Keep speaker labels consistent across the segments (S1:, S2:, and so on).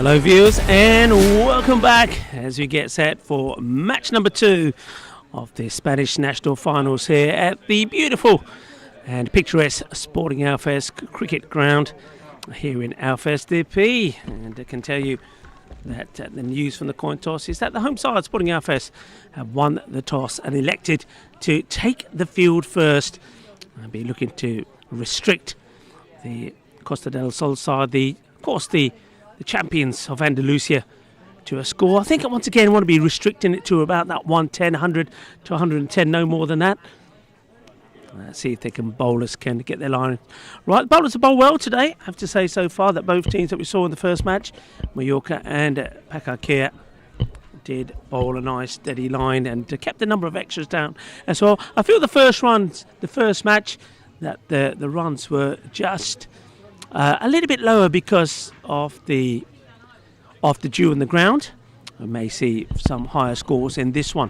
S1: Hello viewers and welcome back as we get set for match number 2 of the Spanish National Finals here at the beautiful and picturesque Sporting Alfest cricket ground here in Alfest DP. And I can tell you that the news from the coin toss is that the home side, Sporting Alfest, have won the toss and elected to take the field first and be looking to restrict the Costa del Sol side, the champions of Andalusia, to a score. I think once again want to be restricting it to about that 110, 100 to 110, no more than that. Let's see if bowlers can get their line right. Bowlers have bowled well today, I have to say so far, that both teams that we saw in the first match, Mallorca and Pakakea, did bowl a nice steady line and kept the number of extras down as well. I feel the first match, that the runs were just a little bit lower because of the dew on the ground. We may see some higher scores in this one.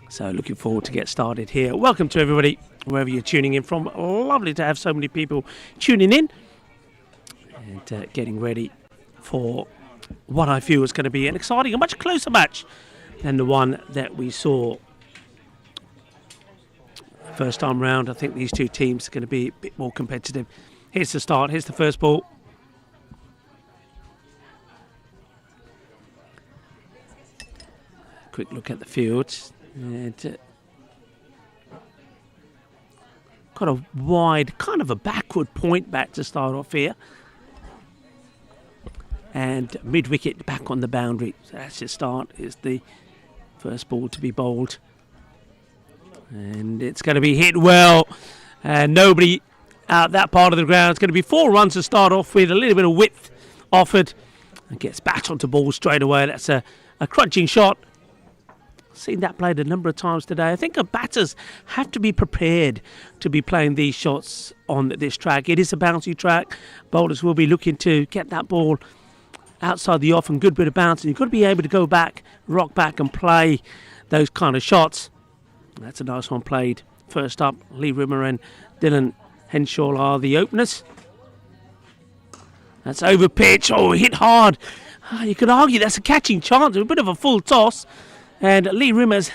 S1: So looking forward to get started here. Welcome to everybody, wherever you're tuning in from. Lovely to have so many people tuning in and getting ready for what I feel is going to be an exciting, a much closer match than the one that we saw first time round. I think these two teams are going to be a bit more competitive. Here's the start. Here's the first ball. Quick look at the field. And got a wide, kind of a backward point back to start off here. And mid-wicket back on the boundary. So that's your start. It's the first ball to be bowled. And it's going to be hit well. And nobody out that part of the ground. It's going to be 4 runs to start off with. A little bit of width offered. And gets back onto ball straight away. That's a crunching shot. Seen that played a number of times today. I think our batters have to be prepared to be playing these shots on this track. It is a bouncy track. Bowlers will be looking to get that ball outside the off and good bit of bounce, and you've got to be able to go back, rock back and play those kind of shots. That's a nice one played. First up, Lee Rimmer and Dylan Henshaw are the openers. That's over pitch. Oh, hit hard. You could argue that's a catching chance. A bit of a full toss, and Lee Rimmer's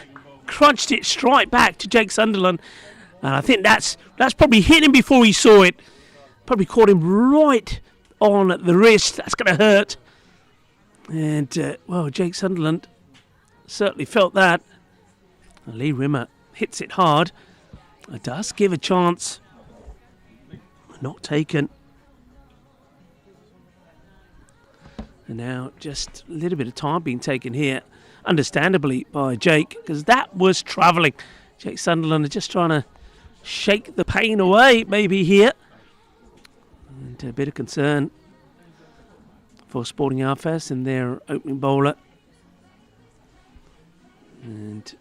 S1: crunched it straight back to Jake Sunderland. And I think that's probably hit him before he saw it. Probably caught him right on the wrist. That's going to hurt. And, Jake Sunderland certainly felt that. And Lee Rimmer hits it hard. It does give a chance. Not taken. And now just a little bit of time being taken here, understandably, by Jake, because that was travelling. Jake Sunderland is just trying to shake the pain away, maybe here. And a bit of concern for Sporting Alfest and their opening bowler. And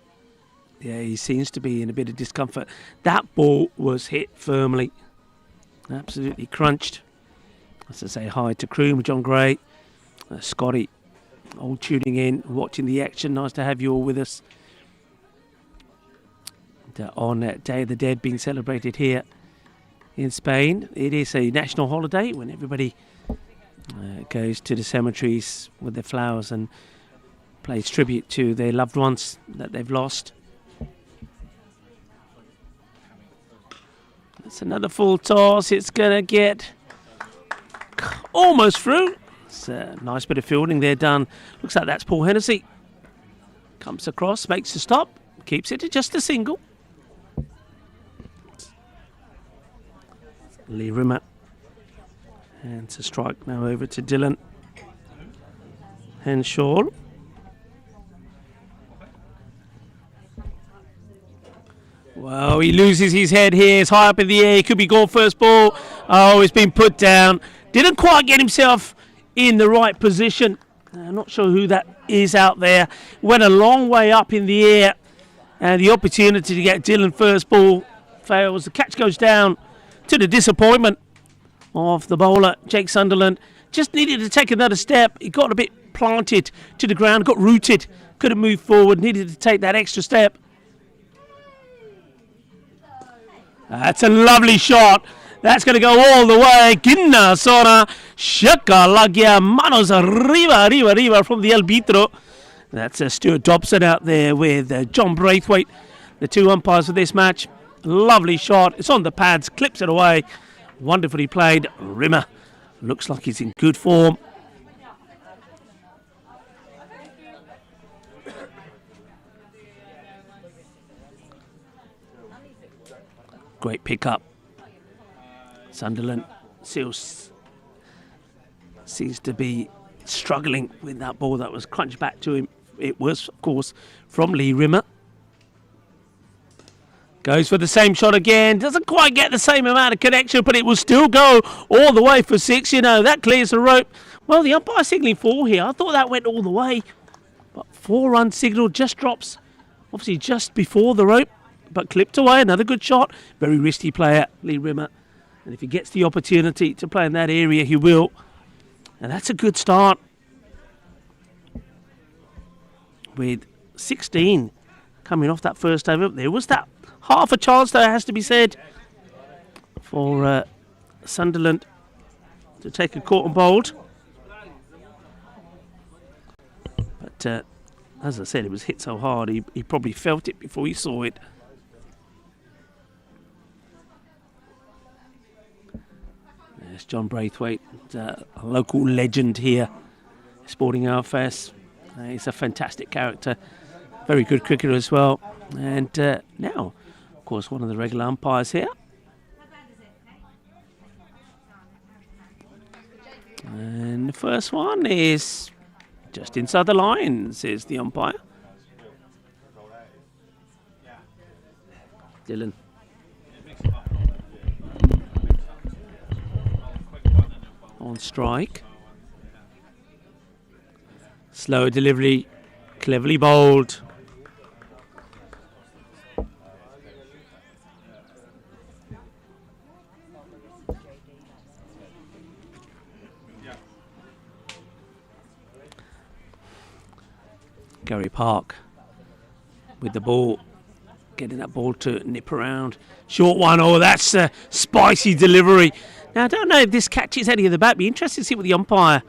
S1: yeah, he seems to be in a bit of discomfort. That ball was hit firmly. Absolutely crunched. As I say, hi to Croom, John Gray, Scotty, all tuning in, watching the action. Nice to have you all with us. And, on Day of the Dead being celebrated here in Spain. It is a national holiday when everybody goes to the cemeteries with their flowers and pays tribute to their loved ones that they've lost. That's another full toss. It's going to get almost through. It's a nice bit of fielding there done. Looks like that's Paul Hennessy. Comes across, makes a stop, keeps it to just a single. Lee Rimmer. And it's a strike now over to Dylan Henshaw. Well, he loses his head here. It's high up in the air. He could be gone first ball. Oh, he's been put down. Didn't quite get himself in the right position. I'm not sure who that is out there. Went a long way up in the air. And the opportunity to get Dylan first ball fails. The catch goes down to the disappointment of the bowler, Jake Sunderland. Just needed to take another step. He got a bit planted to the ground, got rooted Couldn't move forward, needed to take that extra step. That's a lovely shot. That's going to go all the way. Ginna Sora Shakalagia Manos arriba from the arbitro. That's Stuart Dobson out there with John Braithwaite, the two umpires for this match. Lovely shot. It's on the pads, clips it away. Wonderfully played. Rimmer looks like he's in good form. Great pickup. Sunderland seems to be struggling with that ball that was crunched back to him. It was, of course, from Lee Rimmer. Goes for the same shot again. Doesn't quite get the same amount of connection, but it will still go all the way for 6. You know, that clears the rope. Well, the umpire signalling 4 here. I thought that went all the way. But 4-run signal just drops, obviously just before the rope, but clipped away. Another good shot. Very risky player, Lee Rimmer. And if he gets the opportunity to play in that area, he will. And that's a good start. With 16 coming off that first over. There was that half a chance, though, has to be said, for Sunderland to take a caught and bowled. But as I said, it was hit so hard, he probably felt it before he saw it. There's John Braithwaite, a local legend here, Sporting RFS. He's a fantastic character, very good cricketer as well. And now, of course, one of the regular umpires here. And the first one is just inside the line, says the umpire. Dylan. On strike. Slow delivery, cleverly bowled. Gary Park with the ball, getting that ball to nip around. Short one, oh, that's a spicy delivery. Now, I don't know if this catches any of the bat. Be interested to see what the umpire,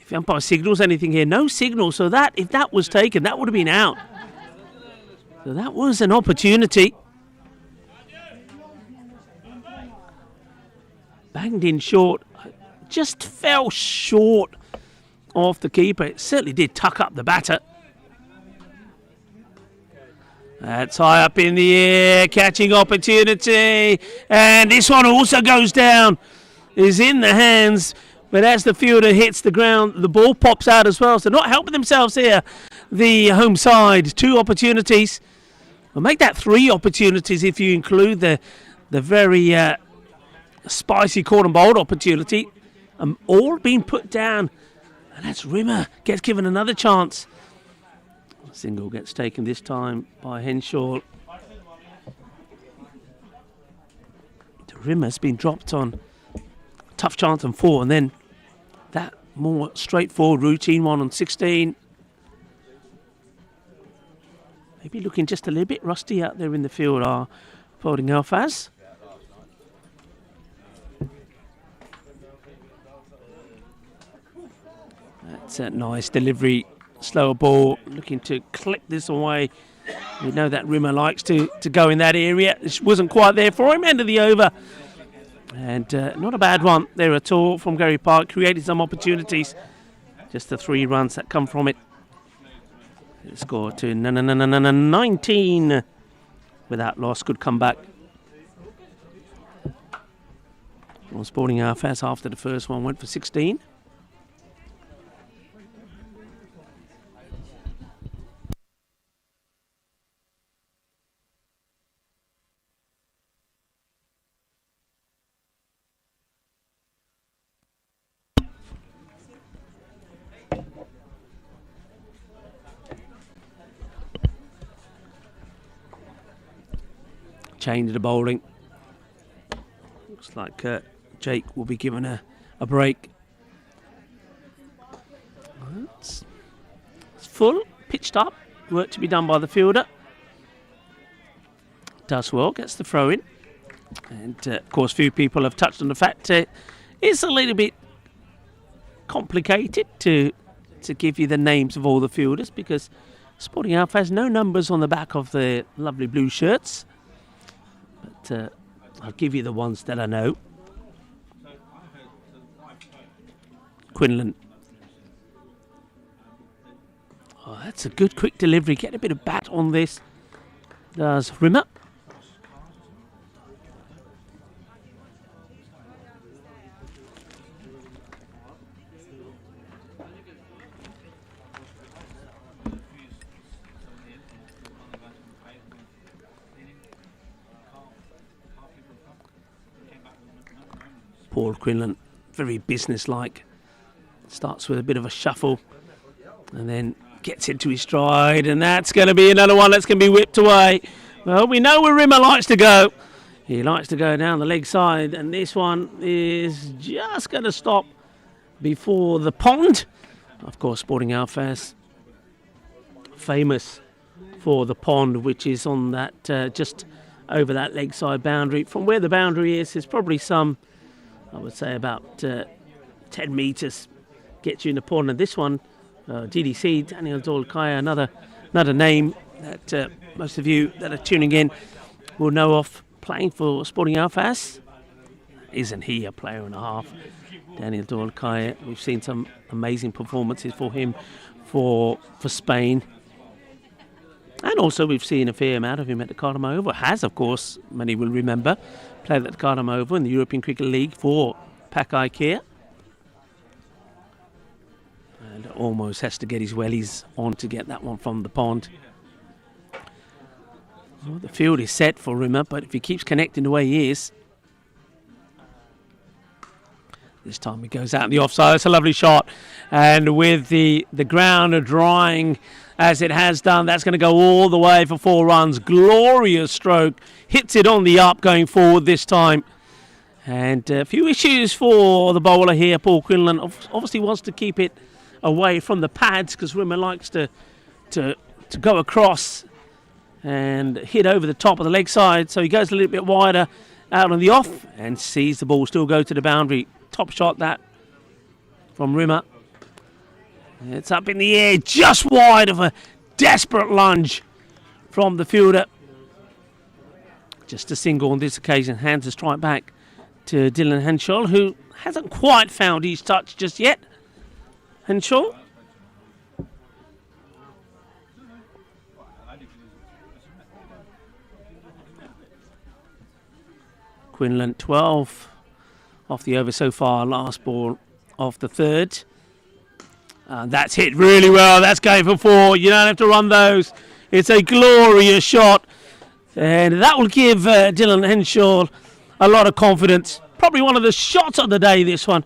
S1: if the umpire signals anything here. No signal, so that if that was taken, that would have been out. So that was an opportunity. Banged in short, just fell short of the keeper. It certainly did tuck up the batter. That's high up in the air, catching opportunity. And this one also goes down, is in the hands. But as the fielder hits the ground, the ball pops out as well. So not helping themselves here, the home side. 2 opportunities. We'll make that 3 opportunities if you include the very spicy caught and bowled opportunity. All being put down. And that's Rimmer. Gets given another chance. Single gets taken this time by Henshaw. The Rimmer's been dropped on tough chance on 4, and then that more straightforward routine one on 16. Maybe looking just a little bit rusty out there in the field are Sporting Alphas. That's a nice delivery. Slower ball, looking to clip this away. We know that Rimmer likes to go in that area. This wasn't quite there for him. End of the over. And not a bad one there at all from Gary Park. Created some opportunities. Just the 3 runs that come from it. Score to 19 without loss. Good comeback. Well, Sporting RFS after the first one went for 16. Change the bowling. Looks like Jake will be given a break. It's full, pitched up. work to be done by the fielder. Does well, gets the throw in. And of course, few people have touched on the fact it's a little bit complicated to give you the names of all the fielders, because Sporting Alpha has no numbers on the back of the lovely blue shirts. But I'll give you the ones that I know. Quinlan. Oh, that's a good quick delivery. Get a bit of bat on this. Does Rimmer. Paul Quinlan, very businesslike. Starts with a bit of a shuffle and then gets into his stride, and that's going to be another one that's going to be whipped away. Well, we know where Rimmer likes to go. He likes to go down the leg side, and this one is just going to stop before the pond. Of course, Sporting Alpha's famous for the pond, which is on that just over that leg side boundary. From where the boundary is probably some, I would say, about 10 metres. Gets you in the pond, and this one, DDC, Daniel Dolkaya, another name that most of you that are tuning in will know of, playing for Sporting Alphas. Isn't he a player and a half? Daniel Dolkaya, we've seen some amazing performances for him for Spain. And also we've seen a fair amount of him at the Cardamom Oval. Has, of course, many will remember, played at the Cardamom Oval in the European Cricket League for Pack Ikea. And almost has to get his wellies on to get that one from the pond. Well, the field is set for Rimmer, but if he keeps connecting the way he is, this time he goes out in the offside. It's a lovely shot, and with the ground drying as it has done, that's going to go all the way for 4 runs. Glorious stroke, hits it on the up going forward this time. And a few issues for the bowler here. Paul Quinlan obviously wants to keep it away from the pads, because Rimmer likes to go across and hit over the top of the leg side. So he goes a little bit wider out on the off and sees the ball still go to the boundary. Top shot that from Rimmer. It's up in the air, just wide of a desperate lunge from the fielder. Just a single on this occasion. Hands a strike back to Dylan Henshaw, who hasn't quite found his touch just yet. Henshaw. Quinlan 12 off the over so far, last ball of the third. That's hit really well. That's going for 4. You don't have to run those. It's a glorious shot. And that will give Dylan Henshaw a lot of confidence. Probably one of the shots of the day, this one.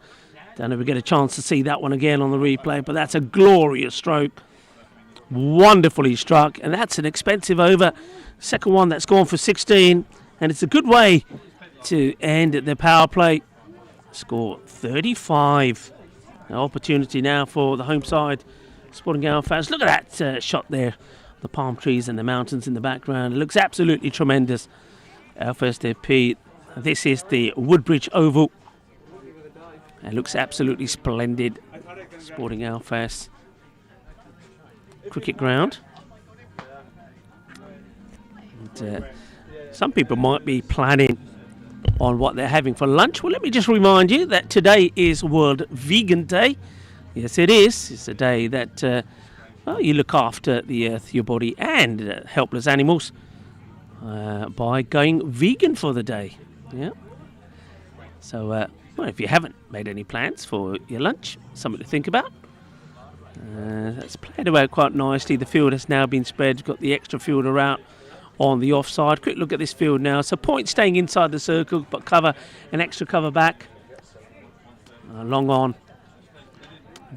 S1: Don't know if we get a chance to see that one again on the replay, but that's a glorious stroke. Wonderfully struck. And that's an expensive over. Second one that's gone for 16. And it's a good way to end the power play. Score 35. An opportunity now for the home side, Sporting Alphas. Look at that shot there. The palm trees and the mountains in the background. It looks absolutely tremendous. Our first FP. This is the Woodbridge Oval. It looks absolutely splendid. Sporting Alphas cricket ground. And, some people might be planning on what they're having for lunch. Well, let me just remind you that today is World Vegan Day. Yes, it is. It's a day that you look after the earth, your body, and helpless animals by going vegan for the day. Yeah. So, well, if you haven't made any plans for your lunch, something to think about. That's played away quite nicely. The field has now been spread. Got the extra fielder out on the offside. Quick look at this field now. So point staying inside the circle, but cover, an extra cover back. Long on.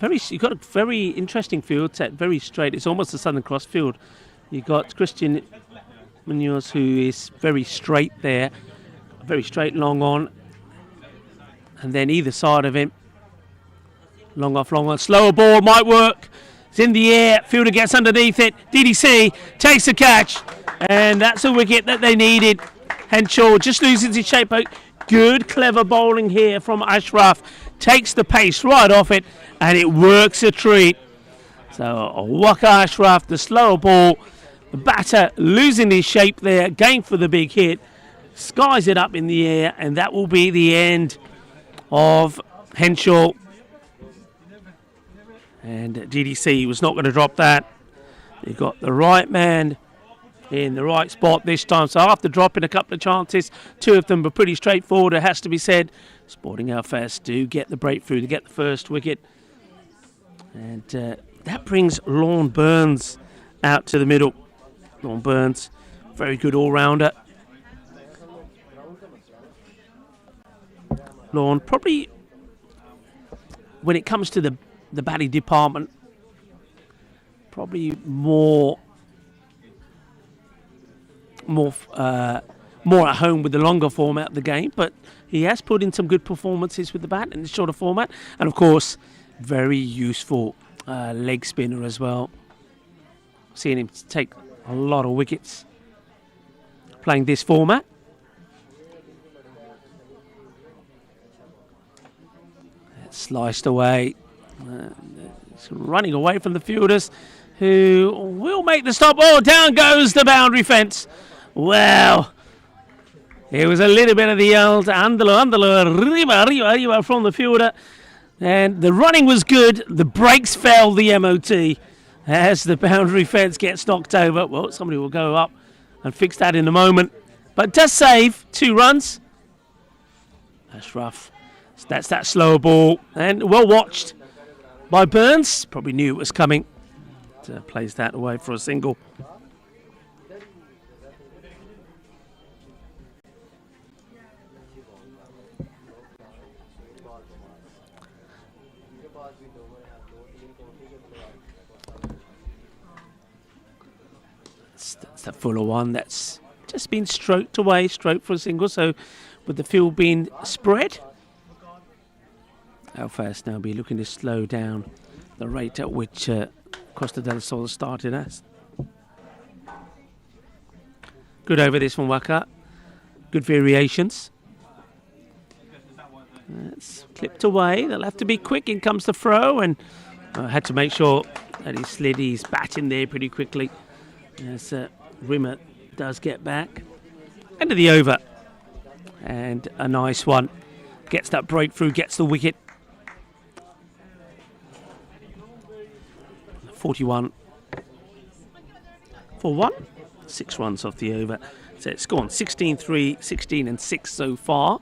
S1: You've got a very interesting field set, very straight. It's almost a Southern Cross field. You've got Christian Munoz, who is very straight there. Very straight, long on. And then either side of him, long off, long on. Slower ball might work. It's in the air. Fielder gets underneath it. DDC takes the catch. And that's a wicket that they needed. Henshaw just loses his shape. Good, clever bowling here from Ashraf. Takes the pace right off it. And it works a treat. So Waka Ashraf, the slower ball. The batter losing his shape there. Going for the big hit. Skies it up in the air. And that will be the end of Henshaw. And DDC was not going to drop that. He got the right man in the right spot this time. So after dropping a couple of chances, two of them were pretty straightforward, it has to be said. Sporting Outfits do get the breakthrough to get the first wicket. And that brings Lorne Burns out to the middle. Lorne Burns, very good all-rounder. Lorne, probably, when it comes to the batting department, probably more at home with the longer format of the game, but he has put in some good performances with the bat in the shorter format, and of course very useful leg spinner as well. Seeing him take a lot of wickets playing this format. Sliced away. Running away from the fielders, who will make the stop. Oh, down goes the boundary fence. Well, it was a little bit of the old arriba from the fielder, and the running was good. The brakes failed the MOT as the boundary fence gets knocked over. Well, somebody will go up and fix that in a moment, but does save 2 runs. That's rough. That's that slower ball, and well watched by Burns. Probably knew it was coming. Plays that away for a single. That's the fuller one that's just been stroked away, stroked for a single. So with the field being spread, Alfast now be looking to slow down the rate at which Costa Del Sol started as. Good over this from Waka. Good variations. It's clipped away. They'll have to be quick. In comes the throw, and had to make sure that he slid his bat in there pretty quickly. As Rimmer does get back. End of the over. And a nice one. Gets that breakthrough, gets the wicket. 41 for 1. 6 runs off the over. So it's gone 16-3, 16 and 6 so far.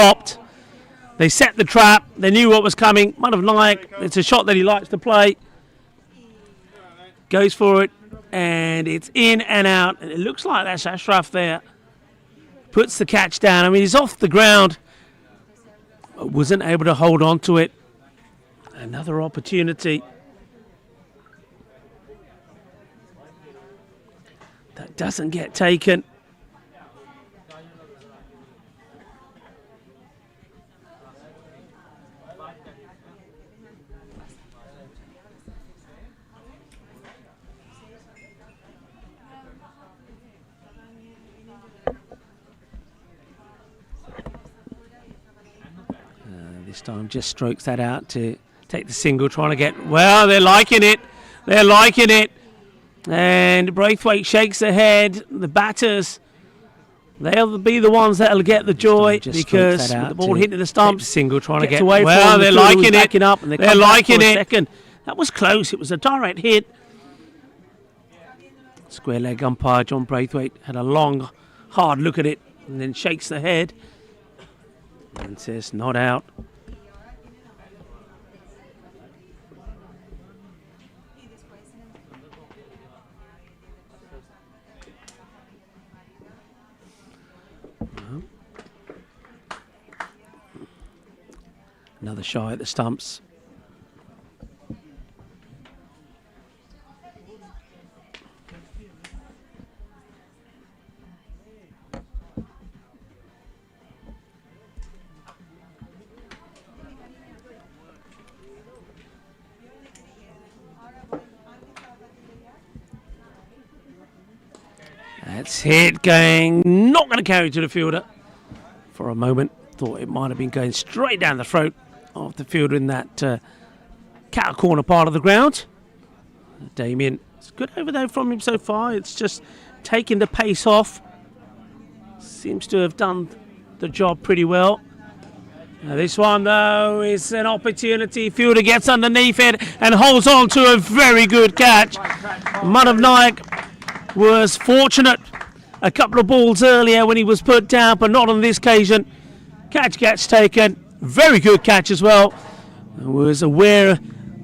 S1: stopped. They set the trap. They knew what was coming. Manav Nayak, it's a shot that he likes to play. Goes for it, and it's in and out. And it looks like that's Ashraf there. Puts the catch down. I mean, he's off the ground. Wasn't able to hold on to it. Another opportunity. That doesn't get taken. This time just strokes that out to take the single, trying to get... Well, they're liking it. They're liking it. And Braithwaite shakes their head. The batters, they'll be the ones that'll get the joy because the ball hitting the stumps. Single, trying to get away. Well, they're liking it. Up and they're liking it. Second. That was close. It was a direct hit. Square leg umpire John Braithwaite had a long, hard look at it and then shakes the head and says, not out. Another shy at the stumps. That's hit going, not going to carry to the fielder. For a moment, thought it might have been going straight down the throat of the fielder in that cow corner part of the ground. Damien, it's good over there from him so far. It's just taking the pace off. Seems to have done the job pretty well. Now this one, though, is an opportunity. Fielder gets underneath it and holds on to a very good catch. Manav Nayak was fortunate a couple of balls earlier when he was put down, but not on this occasion. Catch gets taken. Very good catch as well. Was aware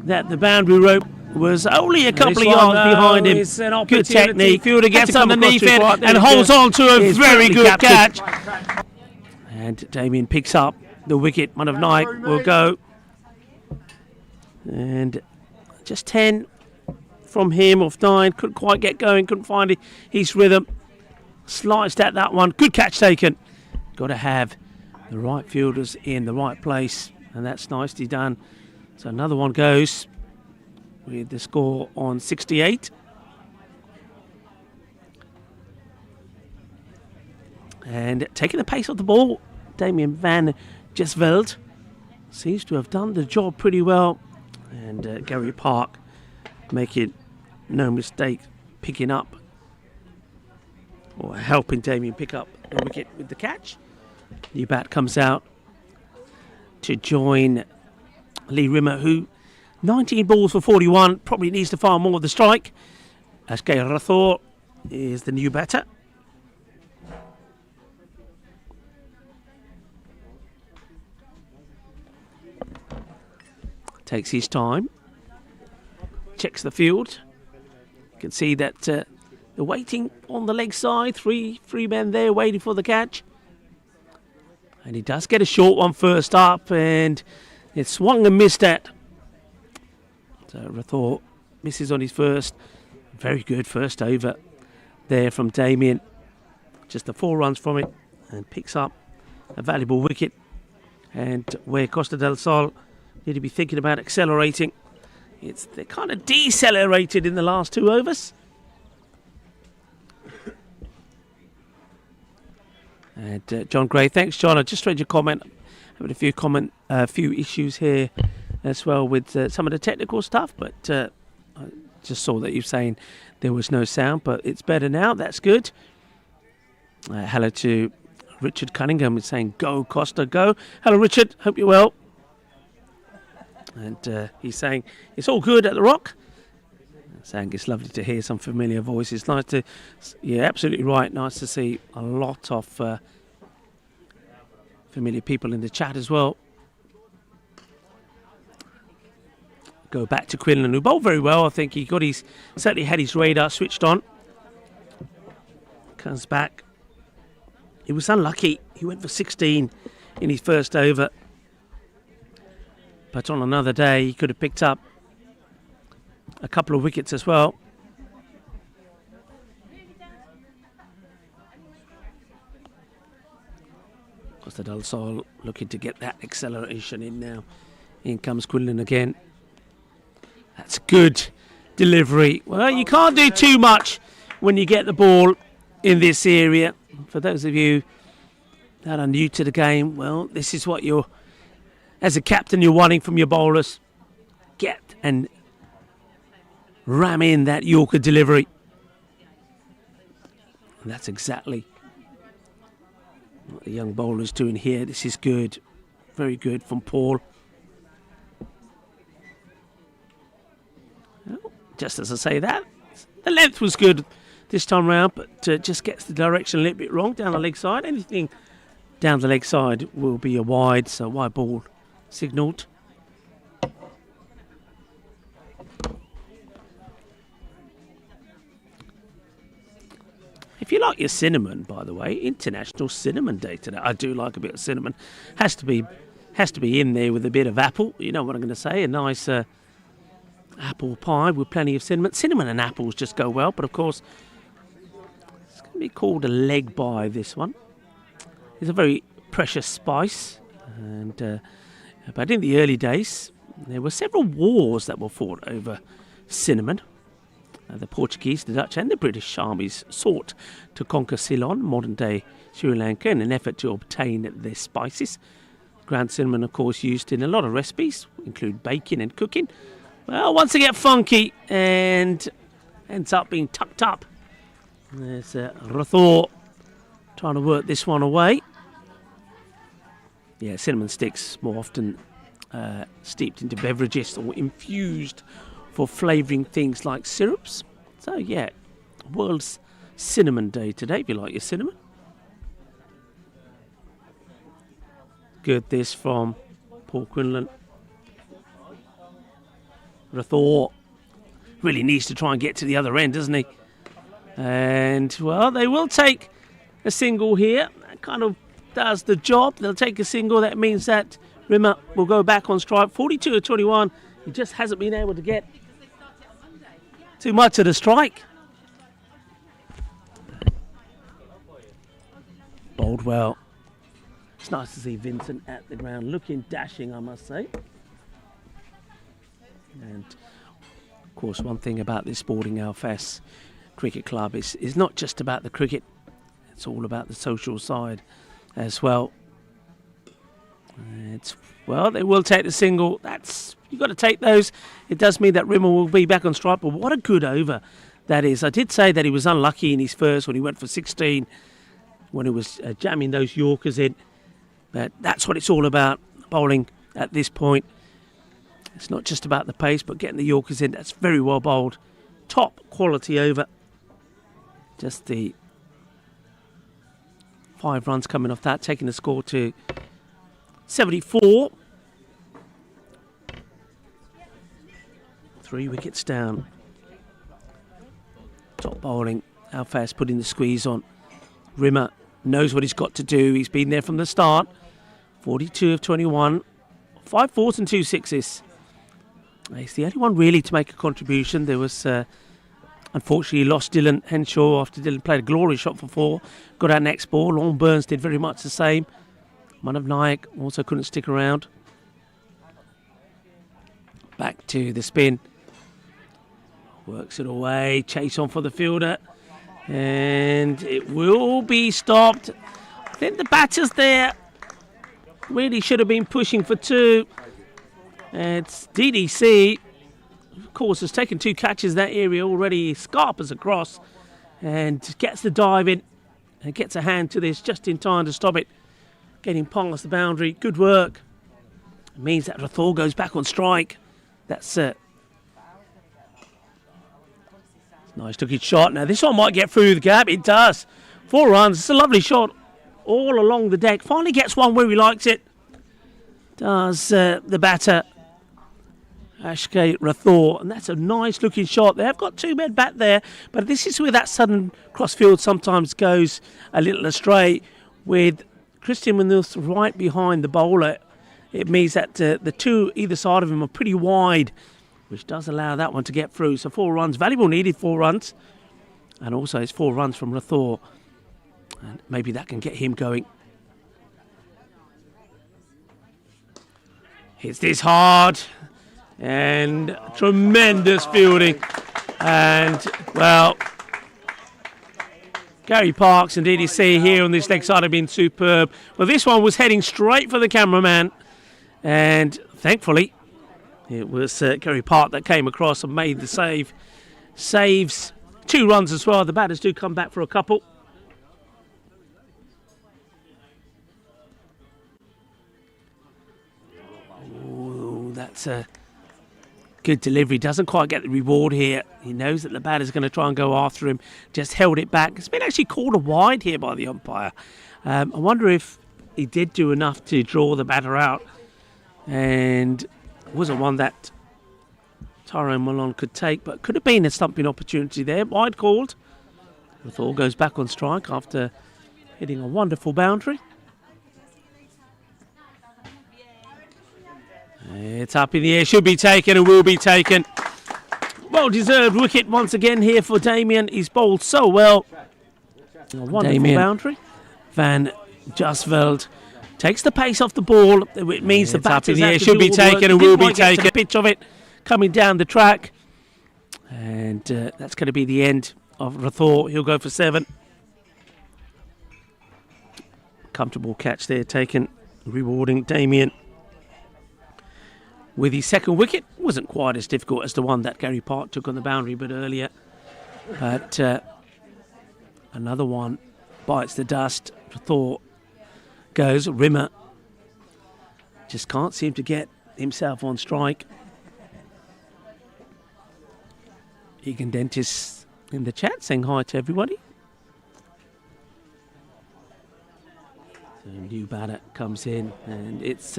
S1: that the boundary rope was only a couple of yards behind him. Good technique. Fielder gets underneath it and holds on to a very good catch. And Damien picks up the wicket. Manav Nayak will go. And just 10 from him off 9. Couldn't quite get going. Couldn't find his rhythm. Sliced at that one. Good catch taken. Got to have the right fielders in the right place, and that's nicely done. So another one goes with the score on 68. And taking the pace of the ball, Damien van Jesveld seems to have done the job pretty well. And Gary Park making no mistake, picking up or helping Damien pick up the wicket with the catch. New bat comes out to join Lee Rimmer, who 19 balls for 41, probably needs to fire more of the strike. Ashkay Rathore is the new batter. Takes his time, checks the field. You can see that they're waiting on the leg side, three men there waiting for the catch. And he does get a short one first up, and it swung and missed at. So Rathore misses on his first. Very good first over there from Damien. Just the 4 runs from it, and picks up a valuable wicket. And where Costa del Sol need to be thinking about accelerating, they kind of decelerated in the last 2 overs. And John Gray, thanks, John. I just read your comment. Having a few issues here as well with some of the technical stuff, but I just saw that you're saying there was no sound, but it's better now. That's good. Hello to Richard Cunningham, is saying go Costa, go. Hello Richard, hope you're well. And he's saying it's all good at the Rock. Saying it's lovely to hear some familiar voices. Nice to, yeah, absolutely right. Nice to see a lot of familiar people in the chat as well. Go back to Quinlan, who bowled very well. I think he certainly had his radar switched on. Comes back. He was unlucky. He went for 16 in his first over. But on another day, he could have picked up a couple of wickets as well. Costa Del Sol looking to get that acceleration in now. In comes Quinlan again. That's good delivery. Well, you can't do too much when you get the ball in this area. For those of you that are new to the game, well, this is what you're, as a captain, you're wanting from your bowlers. Get and ram in that Yorker delivery. And that's exactly what the young bowler's doing here. This is good. Very good from Paul. Well, just as I say that, the length was good this time round, but just gets the direction a little bit wrong down the leg side. Anything down the leg side will be a wide, so wide ball signalled. If you like your cinnamon, by the way, International Cinnamon Day today. I do like a bit of cinnamon. Has to be in there with a bit of apple. You know what I'm going to say? A nice apple pie with plenty of cinnamon. Cinnamon and apples just go well, but of course, it's going to be called a leg bye, this one. It's a very precious spice. And but in the early days, there were several wars that were fought over cinnamon. The Portuguese, the Dutch and the British armies sought to conquer Ceylon, modern-day Sri Lanka, in an effort to obtain their spices. Ground cinnamon, of course, used in a lot of recipes, include baking and cooking. Well, once they get funky and ends up being tucked up. There's Rathor trying to work this one away. Yeah, cinnamon sticks more often steeped into beverages or infused for flavouring things like syrups. So yeah, World's Cinnamon Day today, if you like your cinnamon. Good this from Paul Quinlan. Rathor really needs to try and get to the other end, doesn't he? And, well, they will take a single here. That kind of does the job. They'll take a single. That means that Rimmer will go back on strike. 42-21. He just hasn't been able to get too much of the strike. Bowled well. It's nice to see Vincent at the ground, looking dashing, I must say. And, of course, one thing about this Sporting Alfas Cricket Club is not just about the cricket. It's all about the social side as well. Well, they will take the single. You've got to take those. It does mean that Rimmer will be back on strike, but what a good over that is. I did say that he was unlucky in his first when he went for 16, when he was jamming those Yorkers in. But that's what it's all about, bowling at this point. It's not just about the pace, but getting the Yorkers in. That's very well bowled. Top quality over. Just the 5 runs coming off that, taking the score to 74. 3 wickets down. Top bowling. Alfas putting the squeeze on. Rimmer knows what he's got to do. He's been there from the start. 42 of 21. 5 fours and 2 sixes. He's the only one really to make a contribution. There was, unfortunately, lost Dylan Henshaw after Dylan played a glorious shot for 4. Got out next ball. Long Burns did very much the same. Manav Nayak also couldn't stick around. Back to the spin. Works it away. Chase on for the fielder. And it will be stopped. I think the batters there really should have been pushing for 2. It's DDC, of course, has taken 2 catches in that area already. Scarpers across and gets the dive in and gets a hand to this just in time to stop it. Getting past the boundary. Good work. It means that Rathor goes back on strike. That's it. Nice took his shot. Now this one might get through the gap. It does. 4 runs. It's a lovely shot all along the deck. Finally gets one where he likes it. Does the batter, Ashkay Rathore, and that's a nice looking shot. They have got two men back there, but this is where that sudden crossfield sometimes goes a little astray. With Christian Munoz right behind the bowler, it means that the two either side of him are pretty wide, which does allow that one to get through. So 4 runs, valuable needed 4 runs, and also it's 4 runs from Rathore, and maybe that can get him going. Hits this hard, and tremendous fielding, and well, Gary Parks and DDC here on this leg side have been superb. Well, this one was heading straight for the cameraman, and thankfully it was Gary Park that came across and made the save. Saves 2 runs as well. The batters do come back for a couple. Ooh, that's a good delivery. Doesn't quite get the reward here. He knows that the batter's going to try and go after him. Just held it back. It's been actually called a wide here by the umpire. I wonder if he did do enough to draw the batter out, and it wasn't one that Tyrone Malone could take, but could have been a stumping opportunity there. Wide called. Rathore goes back on strike after hitting a wonderful boundary. It's up in the air, should be taken and will be taken. Well-deserved wicket once again here for Damien. He's bowled so well. A wonderful boundary. Van Jusveld takes the pace off the ball. It means the batters in the air should be taken and will be taken. The pitch of it coming down the track. And that's going to be the end of Rathore. He'll go for 7. Comfortable catch there taken, rewarding Damien with his second wicket. Wasn't quite as difficult as the one that Gary Park took on the boundary a bit earlier, but another one bites the dust. Rathore goes. Rimmer just can't seem to get himself on strike. Egan Dentis in the chat saying hi to everybody. So a new batter comes in, and it's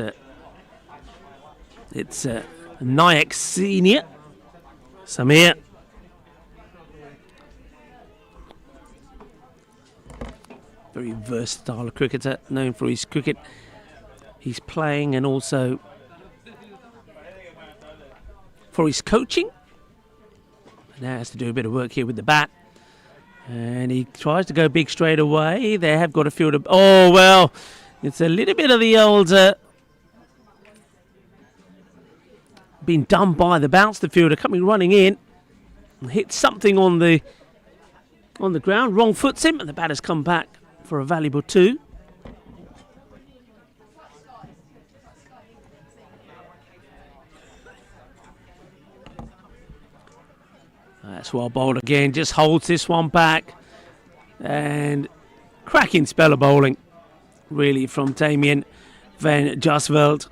S1: Nayak Senior, Samir. Very versatile cricketer, known for his cricket. He's playing and also for his coaching. Now has to do a bit of work here with the bat. And he tries to go big straight away. They have got a field of... Oh, well, it's a little bit of the old... been done by the bounce the fielder coming running in, hit something on the ground, wrong foots him, and the batter's come back for a valuable 2. That's well bowled again, just holds this one back, and cracking spell of bowling really from Damien van Jusveld.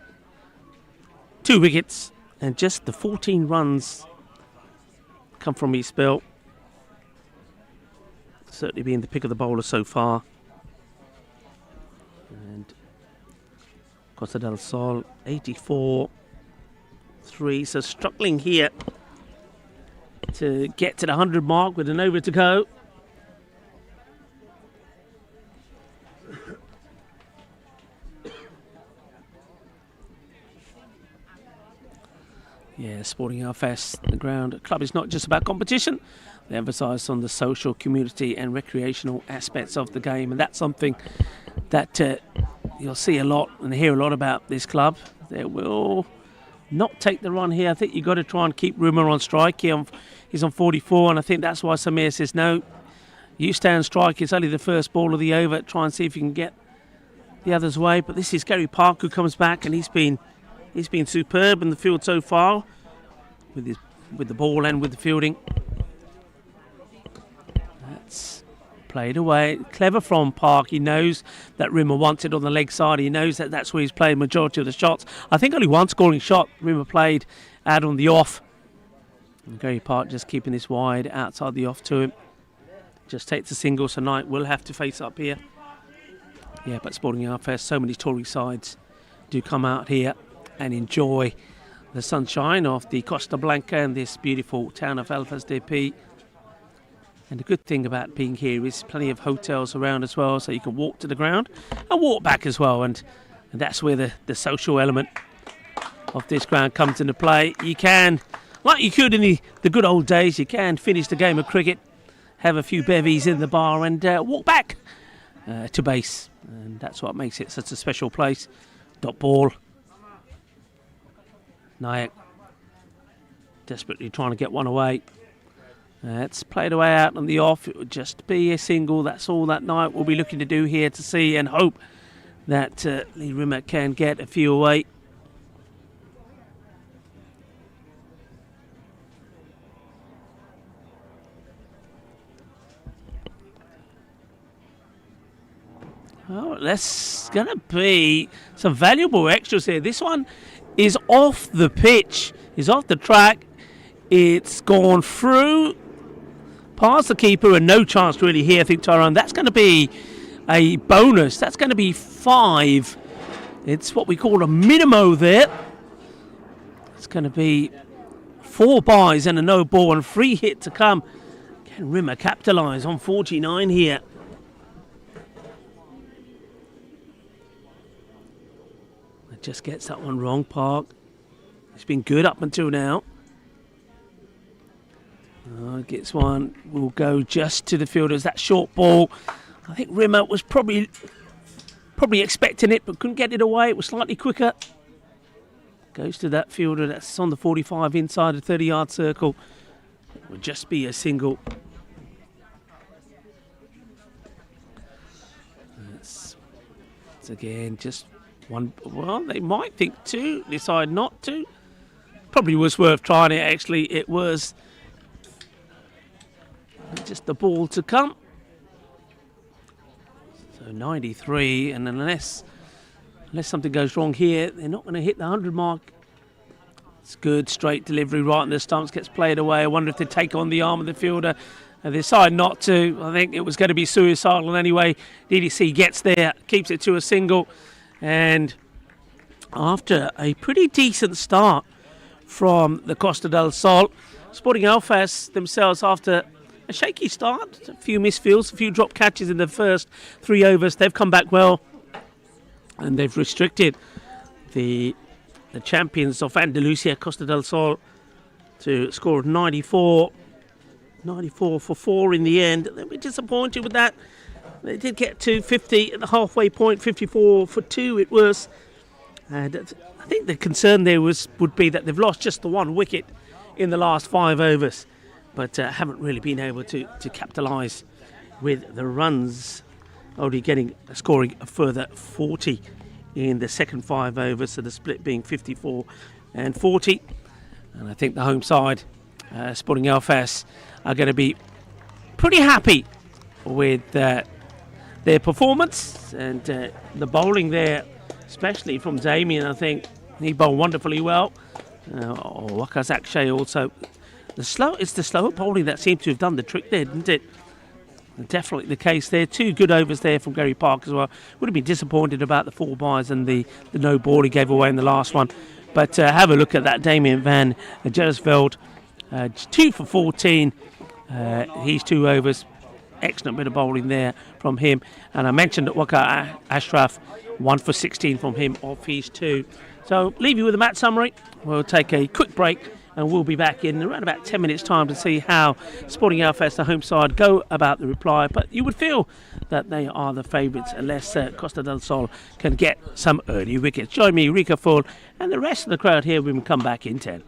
S1: 2 wickets. And just the 14 runs come from his spell. Certainly being the pick of the bowler so far. And Costa Del Sol, 84-3. So struggling here to get to the 100 mark with an over to go. Yeah, Sporting RFS, the ground club is not just about competition. They emphasise on the social, community and recreational aspects of the game, and that's something that you'll see a lot and hear a lot about this club. They will not take the run here. I think you've got to try and keep Rumour on strike. He's on 44, and I think that's why Samir says, no, you stay on strike. It's only the first ball of the over. Try and see if you can get the others away. But this is Gary Park who comes back, and he's been superb in the field so far with the ball and with the fielding. That's played away. Clever from Park. He knows that Rimmer wants it on the leg side. He knows that that's where he's played majority of the shots. I think only one scoring shot Rimmer played out on the off. And Gary Park just keeping this wide outside the off to him. Just takes a single, so Knight will have to face up here. Yeah, but Sporting Alfest, so many touring sides do come out here and enjoy the sunshine of the Costa Blanca and this beautiful town of Alfés de Pi. And the good thing about being here is plenty of hotels around as well, so you can walk to the ground and walk back as well. And that's where the social element of this ground comes into play. You can, like you could in the good old days, you can finish the game of cricket, have a few bevies in the bar and walk back to base. And that's what makes it such a special place. Dot ball. Nayak desperately trying to get one away. It's played away out on the off. It would just be a single. That's all that night we'll be looking to do here to see and hope that Lee Rimmer can get a few away. Oh, that's going to be some valuable extras here. This one is off the pitch. Is off the track. It's gone through past the keeper and no chance really here, I think, Tyrone. That's going to be a bonus. That's going to be 5. It's what we call a minimo there. It's going to be 4 byes and a no ball and free hit to come. Can Rimmer capitalise on 49 here? It just gets that one wrong, Park. It's been good up until now. Gets one, will go just to the fielders. That short ball, I think Rimmer was probably expecting it, but couldn't get it away. It was slightly quicker. Goes to that fielder that's on the 45 inside the 30-yard circle. It would just be a single. It's again just one. Well, they might think 2, decide not to. Probably was worth trying it, actually. It was just the ball to come. So 93, and unless something goes wrong here, they're not going to hit the 100 mark. It's good, straight delivery right in the stumps, gets played away. I wonder if they take on the arm of the fielder. And they decide not to. I think it was going to be suicidal anyway. DDC gets there, keeps it to a single. And after a pretty decent start from the Costa del Sol, Sporting Alfés themselves, after a shaky start, a few misfields, a few drop catches in the first 3 overs, they've come back well. And they've restricted the champions of Andalusia, Costa del Sol, to a score of 94 for 4 in the end. They were disappointed with that. They did get to 50 at the halfway point, 54 for 2 it was. And I think the concern there would be that they've lost just the 1 wicket in the last 5 overs, but haven't really been able to capitalise with the runs. Only scoring a further 40 in the second 5 overs, so the split being 54 and 40. And I think the home side, Sporting Alfés, are going to be pretty happy with their performance and the bowling there, especially from Damien. I think he bowled wonderfully well. Wakazakche also. It's the slower bowling that seemed to have done the trick there, didn't it? Definitely the case there. 2 good overs there from Gary Park as well. Would have been disappointed about the 4 byes and the no ball he gave away in the last one. But have a look at that Damien van Jersveld. 2 for 14. He's 2 overs. Excellent bit of bowling there from him. And I mentioned that Waka Ashraf, 1 for 16 from him off his 2. So leave you with a match summary. We'll take a quick break and we'll be back in around about 10 minutes time to see how Sporting Alfés, the home side, go about the reply. But you would feel that they are the favourites unless Costa del Sol can get some early wickets. Join me, Rika Full, and the rest of the crowd here when we come back in 10.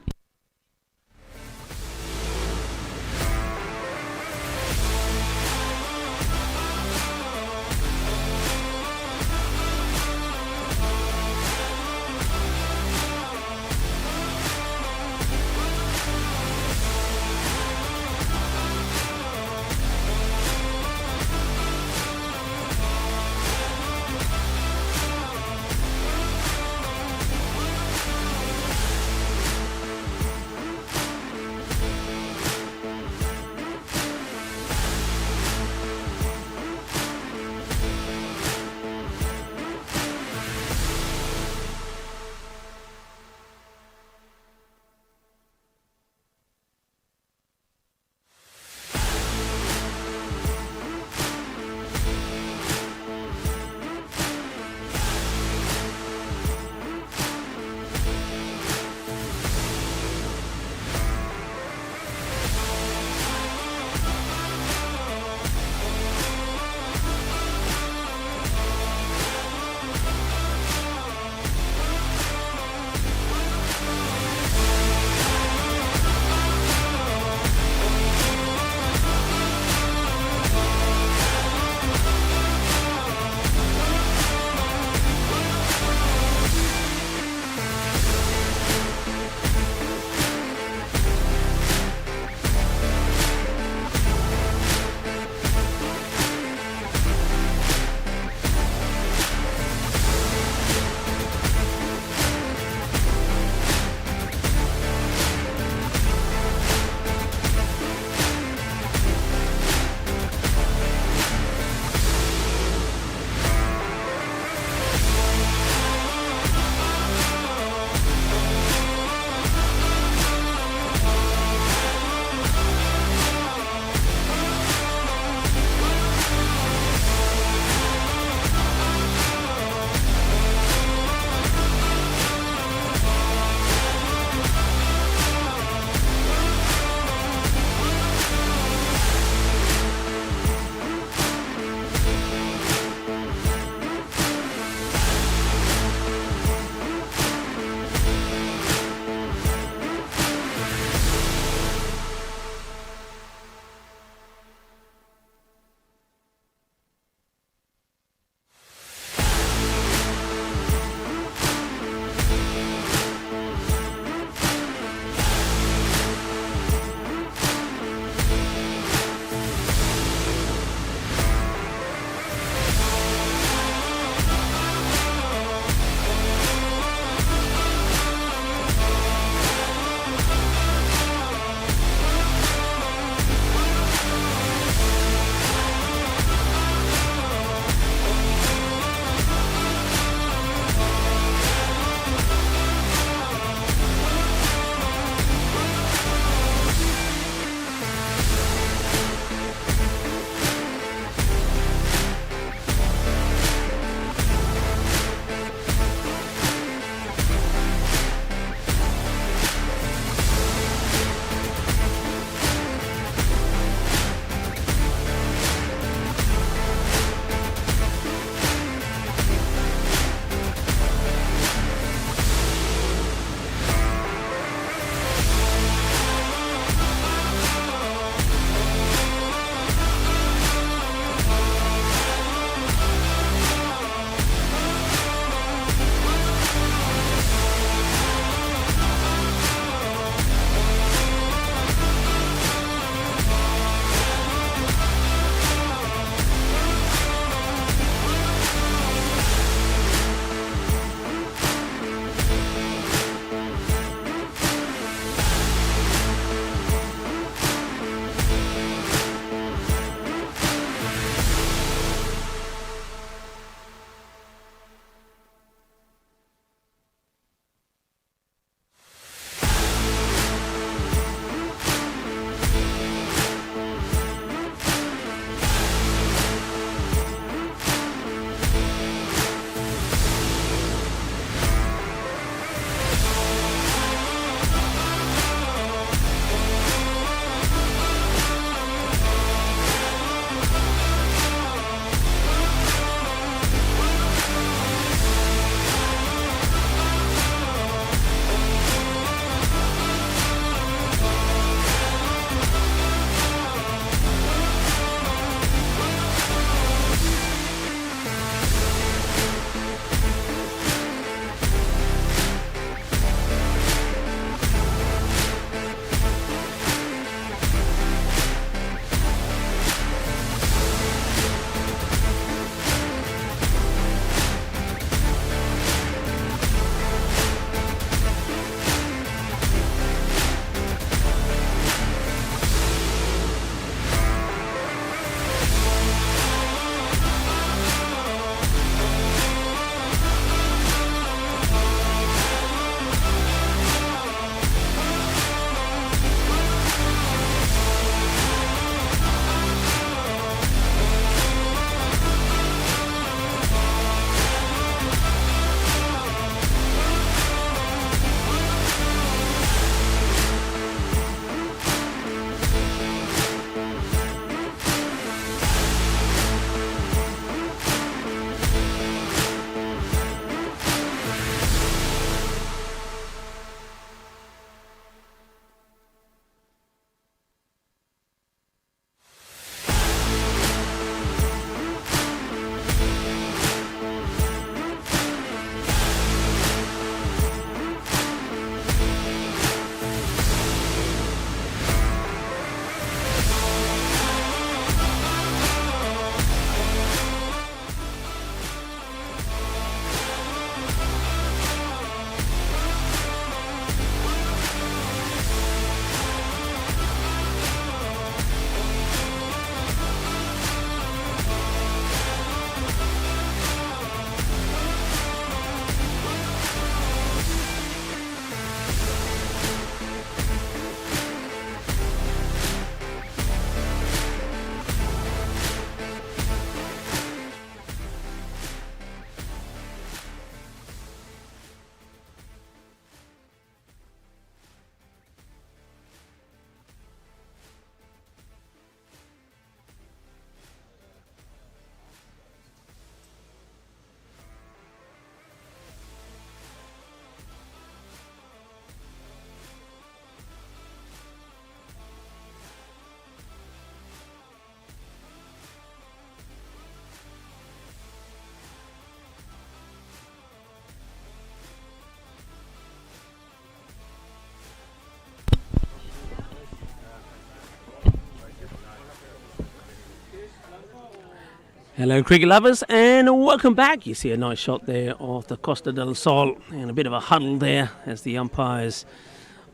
S1: Hello cricket lovers and welcome back. You see a nice shot there of the Costa Del Sol and a bit of a huddle there as the umpires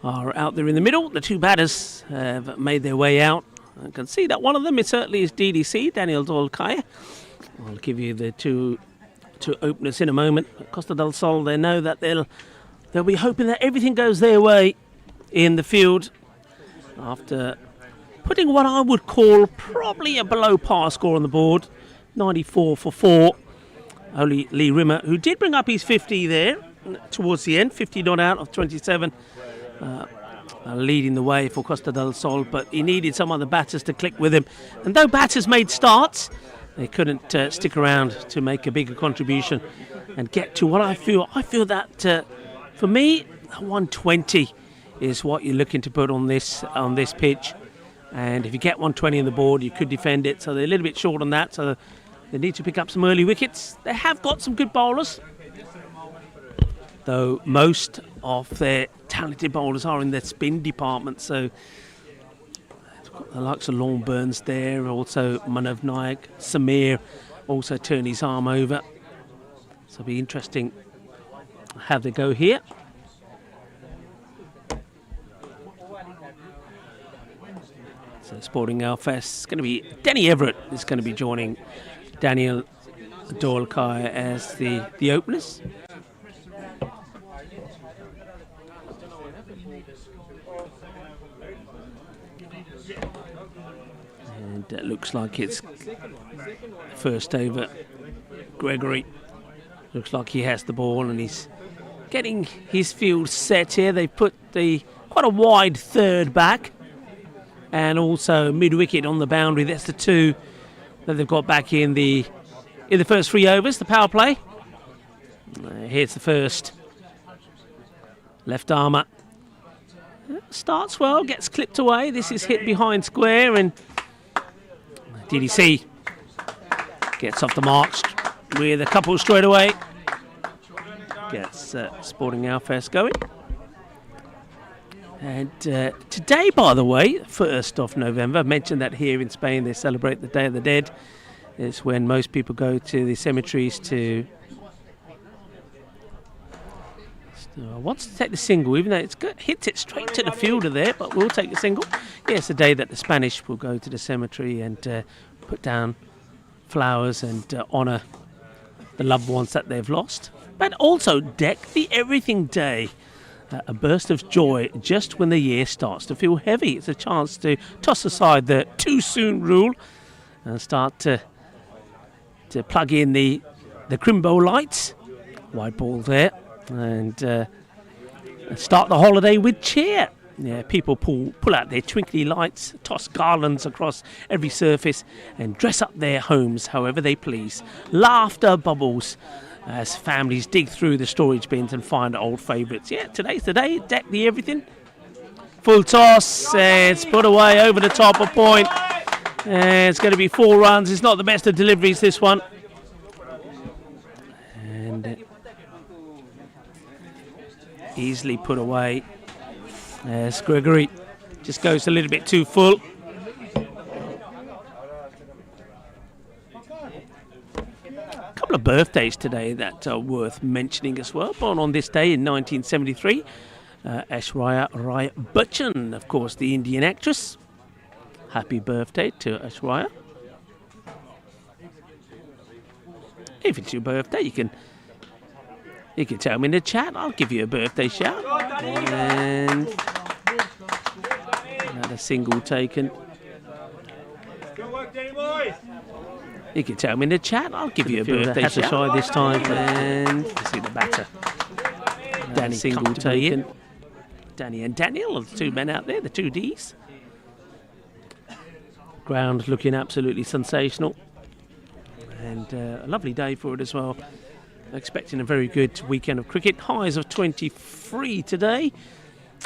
S1: are out there in the middle. The two batters have made their way out. I can see that one of them certainly is DDC, Daniel Dolkaya. I'll give you the two openers in a moment. Costa Del Sol, they know that they'll be hoping that everything goes their way in the field after putting what I would call probably a below par score on the board. 94 for 4. Only Lee Rimmer, who did bring up his 50 there towards the end, 50 not out of 27, leading the way for Costa del Sol, but he needed some other batters to click with him. And though batters made starts, they couldn't stick around to make a bigger contribution and get to what I feel that for me, 120 is what you're looking to put on this pitch. And if you get 120 on the board, you could defend it. So they're a little bit short on that. So they need to pick up some early wickets. They have got some good bowlers, though most of their talented bowlers are in their spin department. So they've got the likes of Lorne Burns there, also Manav Nayak, Samir also turn his arm over. So it'll be interesting how they go here. So Sporting Alfest is going to be Danny Everett is going to be joining Daniel Dolkaya as the openers. And it looks like it's first over. Gregory looks like he has the ball and he's getting his field set here. They put quite a wide third back and also mid-wicket on the boundary. That's the two that they've got back in the first 3 overs, the power play. Here's the first. Left armour. Starts well, gets clipped away. This is hit behind square and DDC gets off the mark with a couple straight away. Gets Sporting Alfest going. And today, by the way, 1st of November, I mentioned that here in Spain they celebrate the Day of the Dead. It's when most people go to the cemeteries to... wants to take the single, even though it's good, hits it straight to the fielder there, but we'll take the single. Yeah, it's the day that the Spanish will go to the cemetery and put down flowers and honour the loved ones that they've lost. But also deck the Everything Day. A burst of joy just when the year starts to feel heavy. It's a chance to toss aside the too soon rule and start to plug in the Crimbo lights. White ball there. And start the holiday with cheer. Yeah, people pull out their twinkly lights, toss garlands across every surface and dress up their homes however they please. Laughter bubbles as families dig through the storage bins and find old favourites. Yeah, today's the day. Deck the everything. Full toss. It's put away over the top of point. It's going to be 4 runs. It's not the best of deliveries, this one. And easily put away as Gregory just goes a little bit too full. Couple of birthdays today that are worth mentioning as well. Born on this day in 1973, Aishwarya Rai Bachchan, of course, the Indian actress. Happy birthday to Aishwarya. If it's your birthday, you can tell me in the chat. I'll give you a birthday shout. And another single taken.
S2: Good work, Danny boys.
S1: You can tell me in the chat. I'll give you a birthday shout. Shy this time. And you see the batter. Danny single taken. Danny and Daniel are the 2 men out there, the 2 Ds. Ground looking absolutely sensational. And a lovely day for it as well. Expecting a very good weekend of cricket. Highs of 23 today.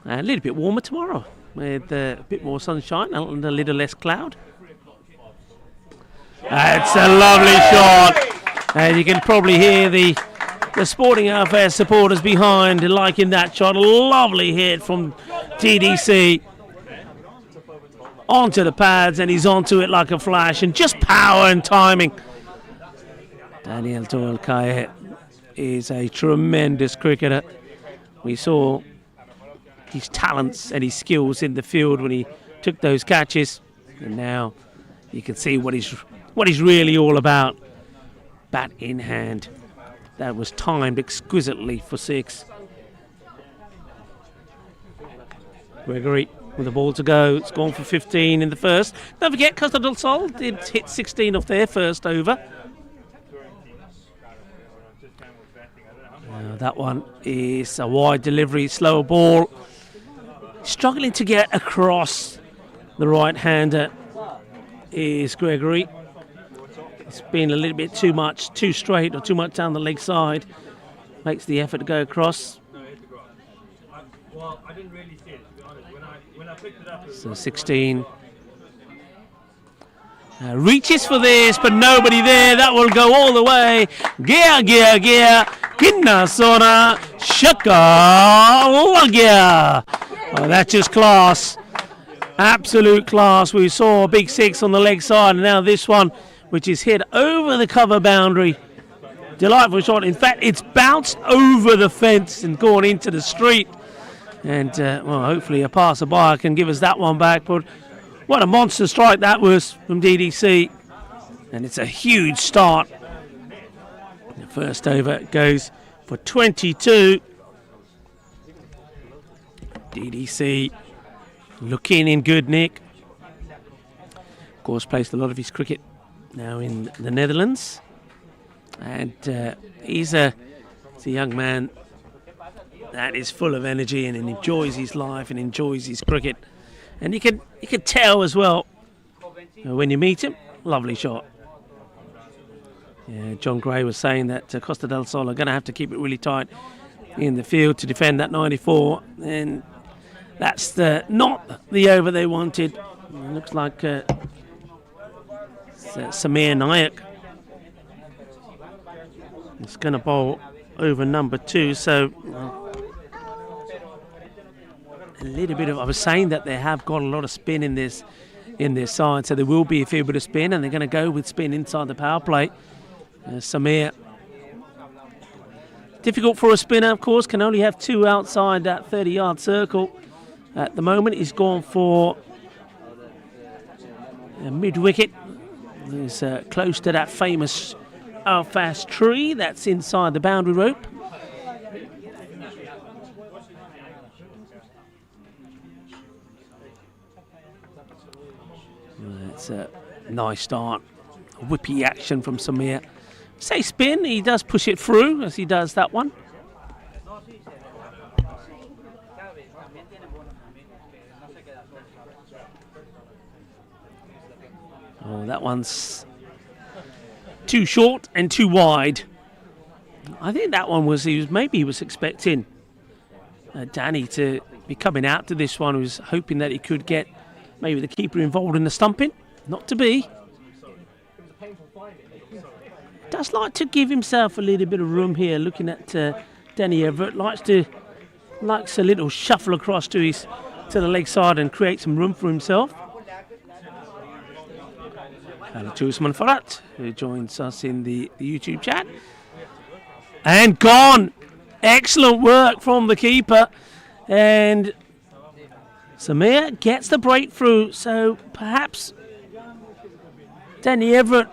S1: A little bit warmer tomorrow with a bit more sunshine and a little less cloud. That's a lovely shot. And you can probably hear the Sporting Alfest supporters behind liking that shot. A lovely hit from TDC. Onto the pads and he's onto it like a flash. And just power and timing. Daniel Doyle-Kaye is a tremendous cricketer. We saw his talents and his skills in the field when he took those catches, and now you can see what he's really all about. Bat in hand. That was timed exquisitely for 6. Gregory with the ball to go. It's gone for 15 in the first. Don't forget, Costa del Sol did hit 16 off their first over. That one is a wide delivery, slower ball. Struggling to get across the right-hander is Gregory. It's been a little bit too much, too straight or too much down the leg side. Makes the effort to go across.
S2: Well, I didn't really see it, to be honest. When I picked it up,
S1: So 16. Reaches for this, but nobody there. That will go all the way. Gia. Kinnasona. Shakalagia. Oh, that's just class. Absolute class. We saw a big 6 on the leg side, and now this one, which is hit over the cover boundary. Delightful shot. In fact, it's bounced over the fence and gone into the street. And, well, hopefully a passerby can give us that one back. But what a monster strike that was from DDC. And it's a huge start. The first over goes for 22. DDC looking in good nick. Of course, placed a lot of his cricket now in the Netherlands. And he's a young man that is full of energy and enjoys his life and enjoys his cricket. And you can tell as well when you meet him. Lovely shot. Yeah, John Gray was saying that Costa del Sol are going to have to keep it really tight in the field to defend that 94, and that's not the over they wanted. It looks like Samir Nayak is going to bowl over number 2, so a little bit of, I was saying that they have got a lot of spin in their side, so there will be a fair bit of spin, and they're going to go with spin inside the power play. Samir, difficult for a spinner, of course, can only have 2 outside that 30-yard circle. At the moment, he's gone for a mid-wicket. He's close to that famous fast tree that's inside the boundary rope. It's a nice start. Whippy action from Samir. Say spin, he does push it through as he does that one. Oh, that one's too short and too wide. I think that one was, he was expecting Danny to be coming out to this one. He was hoping that he could get maybe the keeper involved in the stumping. Not to be. Does like to give himself a little bit of room here. Looking at Danny Everett, likes a little shuffle across to the leg side and create some room for himself. Hello to Usman Farhat, who joins us in the YouTube chat. And gone. Excellent work from the keeper. And Samir gets the breakthrough. So perhaps Danny Everett,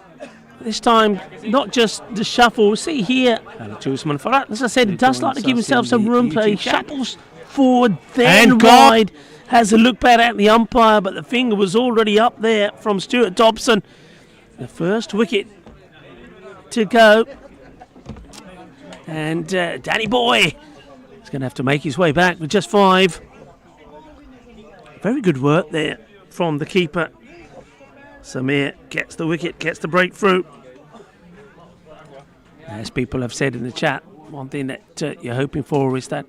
S1: this time, not just the shuffle. See here, Usman Farhat, as I said, he does like to give himself some room. So he shuffles forward, then wide, has a look back at the umpire, but the finger was already up there from Stuart Dobson. The first wicket to go. And Danny Boy is going to have to make his way back with just 5. Very good work there from the keeper. Samir gets the wicket, gets the breakthrough. As people have said in the chat, one thing that you're hoping for is that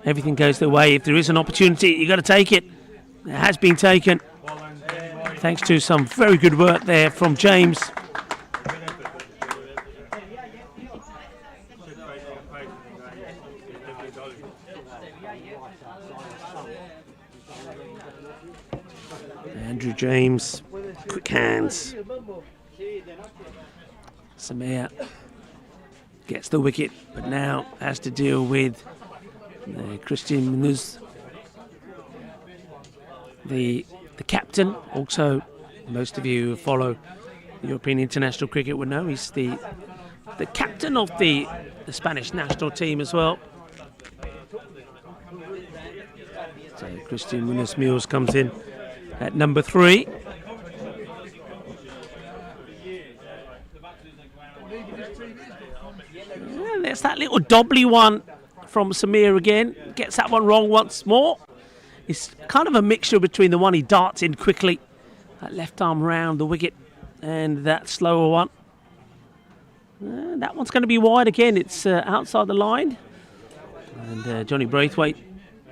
S1: everything goes their way. If there is an opportunity, you've got to take it. It has been taken. Thanks to some very good work there from James. Andrew James, quick hands. Samir gets the wicket, but now has to deal with Christian Munoz, the captain. Also, most of you who follow European international cricket would know he's the captain of the Spanish national team as well. So Christian Munoz comes in at number 3. And there's that little doubly one from Samir again. Gets that one wrong once more. It's kind of a mixture between the one he darts in quickly, that left arm round the wicket, and that slower one. That one's going to be wide again. It's outside the line. And Johnny Braithwaite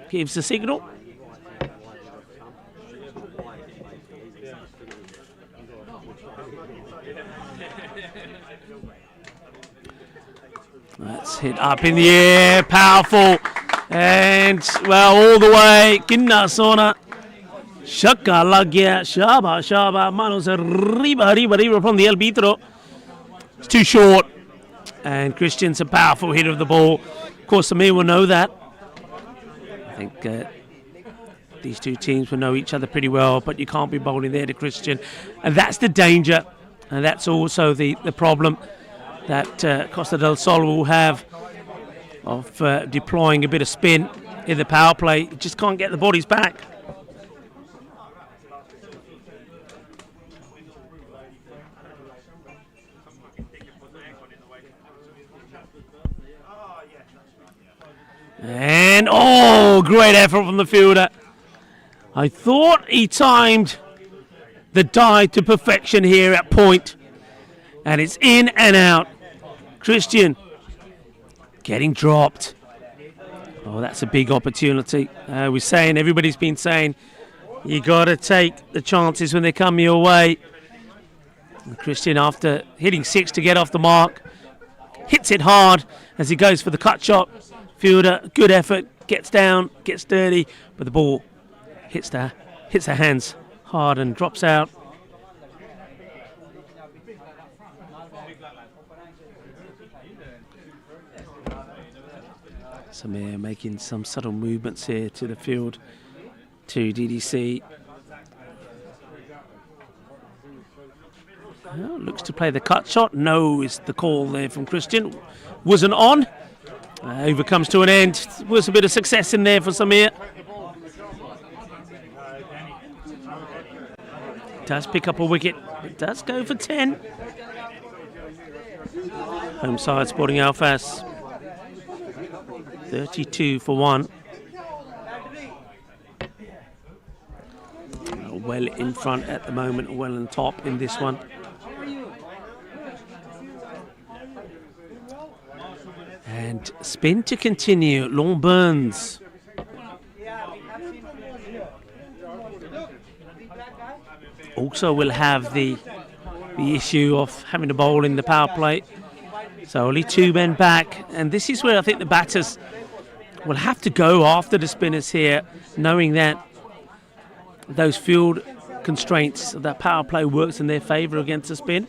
S1: gives the signal. That's hit up in the air, powerful, and well, all the way. Kinna Sona, Shaka Lagya, Shaba, Manos arriba from the arbitro. It's too short, and Christian's a powerful hit of the ball. Of course, Samir will know that. I think these two teams will know each other pretty well, but you can't be bowling there to Christian, and that's the danger, and that's also the problem that Costa del Sol will have of deploying a bit of spin in the power play. You just can't get the bodies back. And great effort from the fielder. I thought he timed the dive to perfection here at point. And it's in and out. Christian getting dropped. Oh, that's a big opportunity. Everybody's been saying, you got to take the chances when they come your way. And Christian, after hitting 6 to get off the mark, hits it hard as he goes for the cut shot. Fielder, good effort, gets down, gets dirty, but the ball hits her hands hard and drops out. Samir making some subtle movements here to the field to DDC. Well, looks to play the cut shot. No is the call there from Christian. Wasn't on. Over comes to an end. Was a bit of success in there for Samir. Does pick up a wicket. It does go for 10. Home side Sporting Alfas. 32 for 1. Well in front at the moment, well on top in this one. And spin to continue, Long Burns. Also will have the issue of having to bowl in the power play. So only 2 men back, and this is where I think the batters will have to go after the spinners here, knowing that those field constraints of that power play works in their favour against the spin.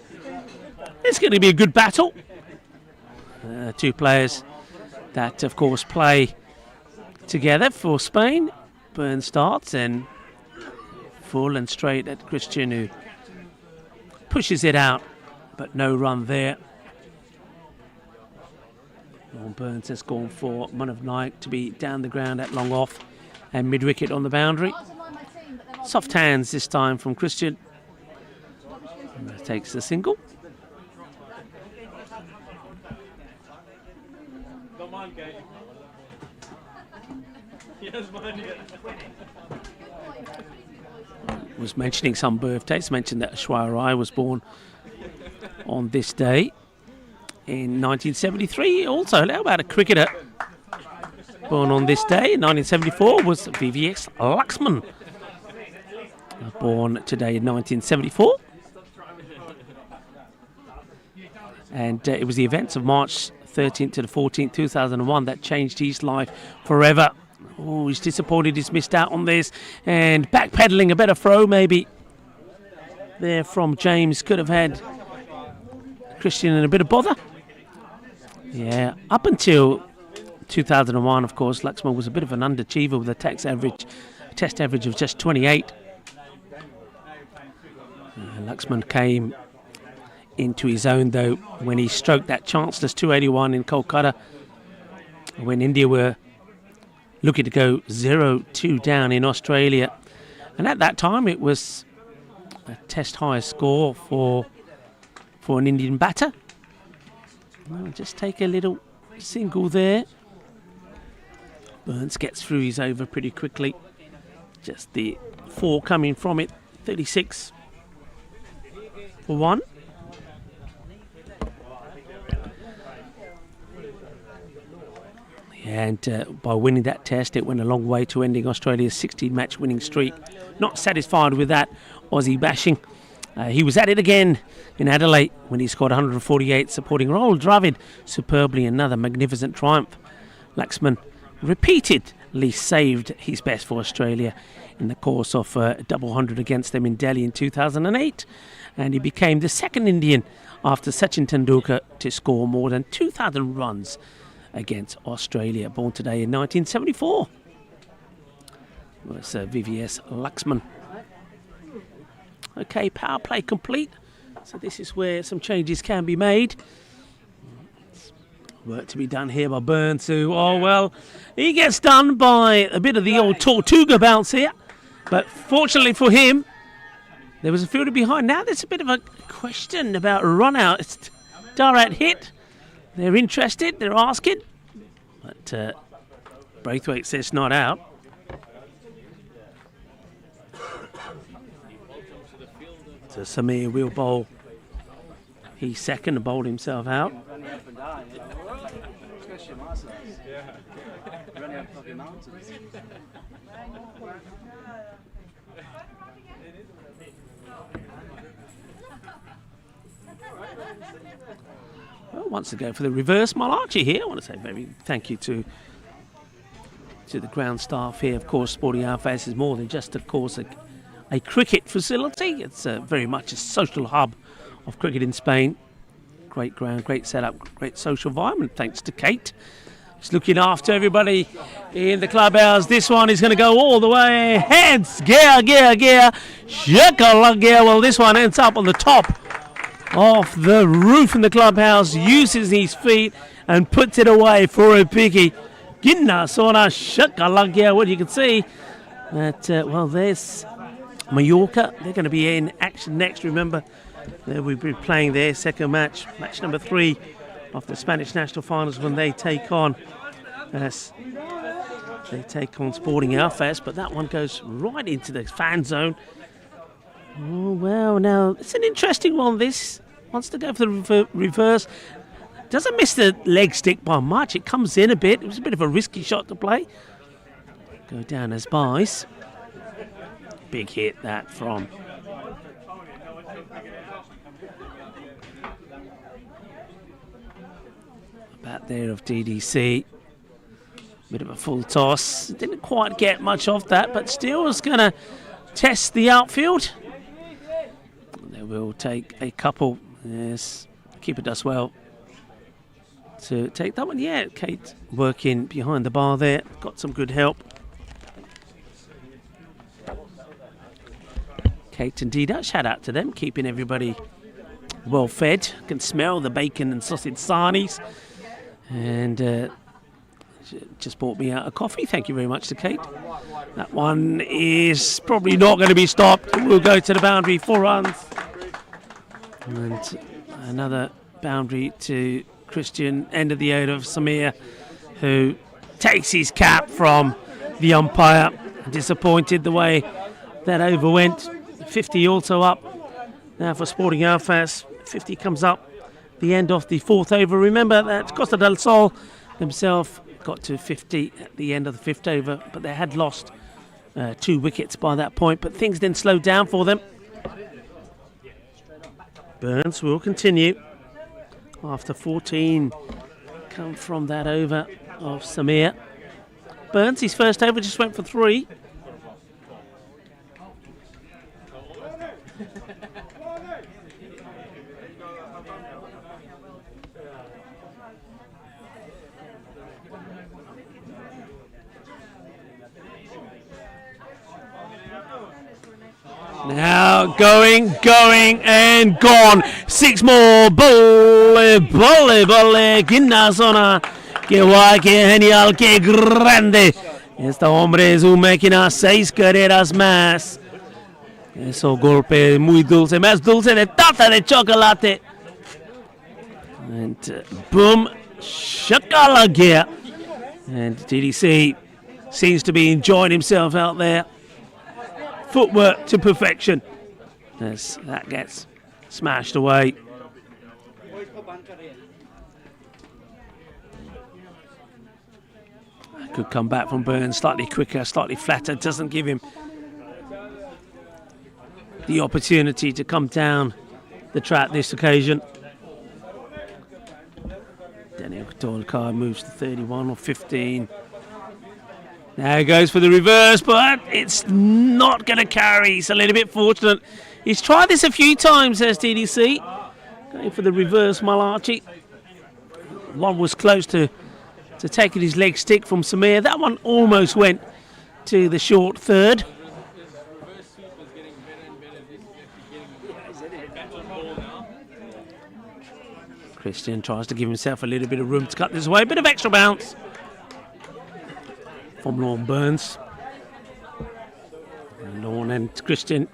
S1: It's going to be a good battle. 2 players that, of course, play together for Spain. Burns starts and full and straight at Christian, who pushes it out, but no run there. Burns has gone for one of Nike to be down the ground at long off and mid-wicket on the boundary. Soft hands this time from Christian. And takes the single. Was mentioning some birthdays. Mentioned that Ashwar Rai was born on this day in 1973. Also, how about a cricketer born on this day in 1974 was VVS Laxman, born today in 1974. And it was the events of March 13th to the 14th, 2001 that changed his life forever. Oh, he's disappointed he's missed out on this. And backpedaling, a better throw maybe there from James. Could have had Christian in a bit of bother. Yeah, up until 2001, of course, Laxman was a bit of an underachiever with a test average of just 28. Laxman came into his own, though, when he stroked that chanceless 281 in Kolkata, when India were looking to go 0-2 down in Australia. And at that time, it was a test high score for an Indian batter. I'll just take a little single there. Burns gets through his over pretty quickly. Just the 4 coming from it. 36 for 1. And by winning that test, it went a long way to ending Australia's 16-match winning streak. Not satisfied with that Aussie bashing. He was at it again in Adelaide when he scored 148, supporting Rahul Dravid superbly. Another magnificent triumph. Laxman repeatedly saved his best for Australia in the course of a double 100 against them in Delhi in 2008. And he became the second Indian after Sachin Tendulkar to score more than 2,000 runs against Australia. Born today in 1974. Well, it's VVS Laxman. Okay, power play complete. So this is where some changes can be made. Work to be done here by Burns, who, oh well, he gets done by a bit of the old Tortuga bounce here. But fortunately for him, there was a fielder behind. Now there's a bit of a question about a run out. It's direct hit. They're interested, they're asking. But Braithwaite says not out. So Samir will bowl. He's second and bowled himself out. Well, once again for the reverse Malachi here. I want to say very thank you to the ground staff here. Of course, Sporting Outfits is more than just, of course, a cricket facility. It's very much a social hub of cricket in Spain. Great ground, great setup, great social environment. Thanks to Kate. Just looking after everybody in the clubhouse. This one is going to go all the way. Heads, gear. Shaka gear. Well, this one ends up on the top of the roof in the clubhouse, uses his feet and puts it away for a biggie. Ginna Sona Shaka gear. What you can see that, well, there's Mallorca. They're going to be in action next. Remember, we'll be playing their second match number 3 of the Spanish national finals, when they take on Sporting Outfits. But that one goes right into the fan zone. Oh well, now it's an interesting one. This wants to go for the reverse. Doesn't miss the leg stick by much. It comes in a bit. It was a bit of a risky shot to play. Go down as buys. Big hit that from bat there of DDC. Bit of a full toss. Didn't quite get much of that, but still was going to test the outfield. They will take a couple. Yes, keeper does well to take that one. Yeah, Kate working behind the bar there. Got some good help. Kate and Dida, shout out to them, keeping everybody well fed. Can smell the bacon and sausage sarnies. And just bought me out a coffee. Thank you very much to Kate. That one is probably not going to be stopped. We'll go to the boundary, 4 runs. And another boundary to Christian. End of the ode of Samir, who takes his cap from the umpire. Disappointed the way that over went. 50 also up now for Sporting Outfits. 50 comes up the end of the 4th over. Remember that Costa Del Sol himself got to 50 at the end of the 5th over, but they had lost 2 wickets by that point. But things then slowed down for them. Burns will continue after 14 come from that over of Samir. Burns, his first over, just went for 3. Now going, and gone. 6 more. Bolle, que en la zona. Que guay, que genial, que grande. Este hombre es un máquina. 6 carreras más. Eso golpe muy dulce. Más dulce de taza de chocolate. And boom. Shakalaka. And DDC seems to be enjoying himself out there. Footwork to perfection as that gets smashed away. Could come back from Burns slightly quicker, slightly flatter. Doesn't give him the opportunity to come down the track this occasion. Daniel Dolkar moves to 31 or 15. Now he goes for the reverse, but it's not going to carry. He's a little bit fortunate. He's tried this a few times, says DDC. Going for the reverse Malachi. One was close to taking his leg stick from Samir. That one almost went to the short third. Christian tries to give himself a little bit of room to cut this away. Bit of extra bounce from Lorne Burns. And Lorne and Christian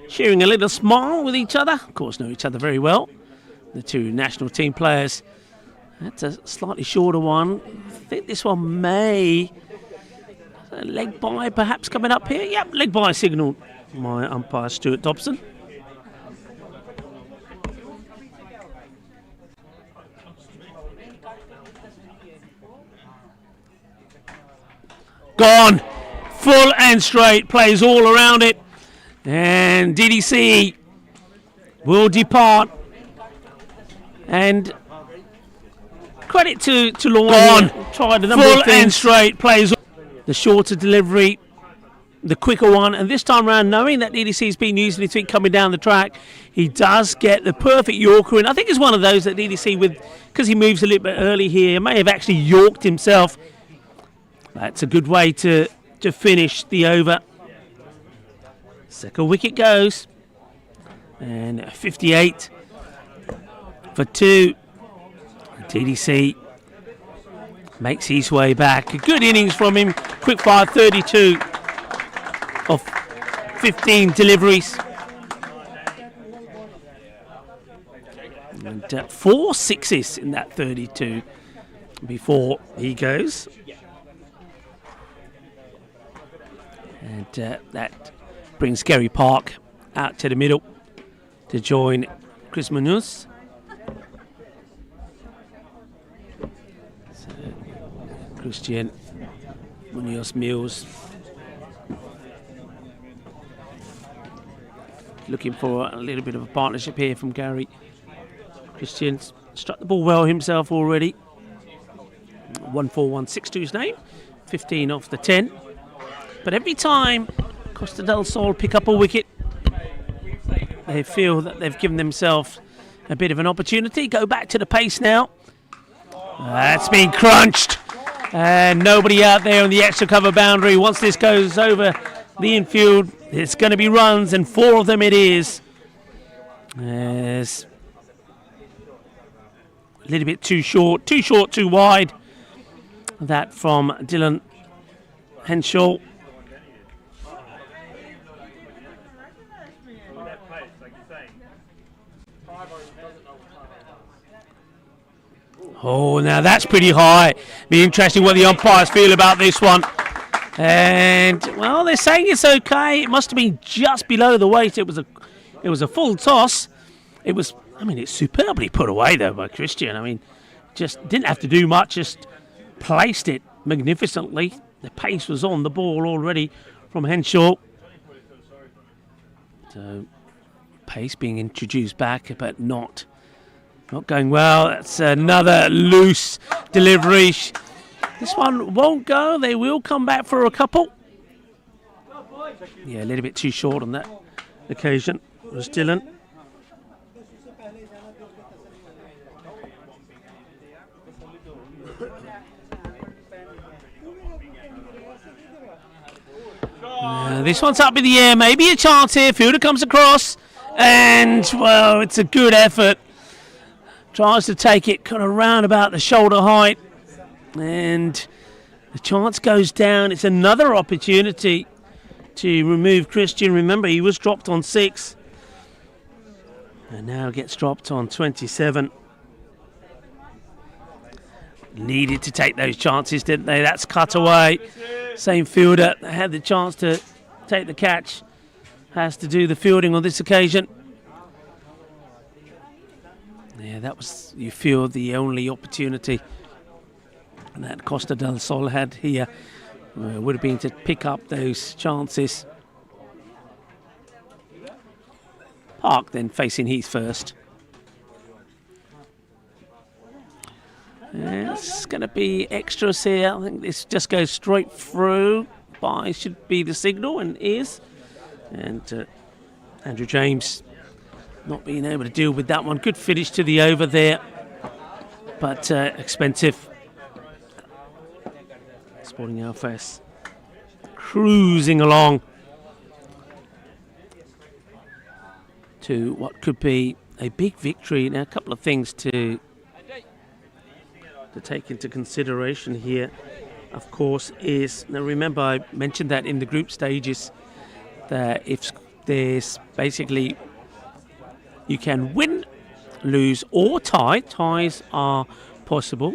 S1: sharing a little smile with each other. Of course, know each other very well. The two national team players. That's a slightly shorter one. I think this one may... leg by perhaps coming up here. Yep, leg by signal. My umpire, Stuart Dobson. Gone. Full and straight. Plays all around it. And DDC will depart. And credit to Lorne. Tried a number of things. Full and straight. Plays the shorter delivery, the quicker one. And this time around, knowing that DDC's been using his feet coming down the track, he does get the perfect Yorker in. I think it's one of those that DDC, because he moves a little bit early here, may have actually Yorked himself. That's a good way to finish the over. Second wicket goes. And 58 for 2. DDC makes his way back. A good innings from him. Quick fire, 32 of 15 deliveries. And 4 sixes in that 32 before he goes. And that brings Gary Park out to the middle to join Chris Munoz. So, Christian Munoz Mills looking for a little bit of a partnership here from Gary. Christian struck the ball well himself already. 14162's name, 15 off the 10. But every time Costa Del Sol pick up a wicket, they feel that they've given themselves a bit of an opportunity. Go back to the pace now. That's been crunched. And nobody out there on the extra cover boundary. Once this goes over the infield, it's going to be runs, and 4 of them it is. Yes. A little bit too short, too wide. That from Dylan Henshaw. Oh, now that's pretty high. Be interesting what the umpires feel about this one. And well, they're saying it's okay. It must have been just below the weight. It was a full toss. It was. I mean, it's superbly put away though by Christian. I mean, just didn't have to do much. Just placed it magnificently. The pace was on the ball already from Henshaw. So pace being introduced back, but not going well. That's another loose delivery. This one won't go. They will come back for a couple. Yeah, a little bit too short on that occasion. It was Dylan. This one's up in the air, maybe a chance here. Fielder comes across, and well, it's a good effort. Tries to take it kind of round about the shoulder height, and the chance goes down. It's another opportunity to remove Christian. Remember, he was dropped on 6, and now gets dropped on 27. Needed to take those chances, didn't they? That's cut away. Same fielder that had the chance to take the catch has to do the fielding on this occasion. Yeah, that was, you feel, the only opportunity that Costa del Sol had here would have been to pick up those chances. Park then facing Heath first. It's going to be extras here. I think this just goes straight through. By should be the signal, and is. And Andrew James not being able to deal with that one. Good finish to the over there, but expensive. Sporting Alfes cruising along to what could be a big victory. Now, a couple of things to take into consideration here, of course, is, now remember I mentioned that in the group stages, that if there's basically, you can win, lose or tie. Ties are possible.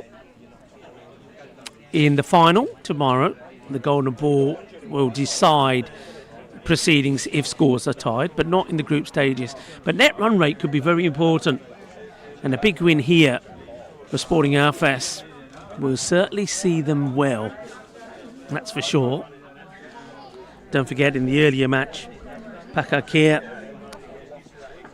S1: In the final tomorrow, the Golden Ball will decide proceedings if scores are tied, but not in the group stages. But net run rate could be very important, and a big win here for Sporting Alfes will certainly see them well, that's for sure. Don't forget, in the earlier match, Pacaquer,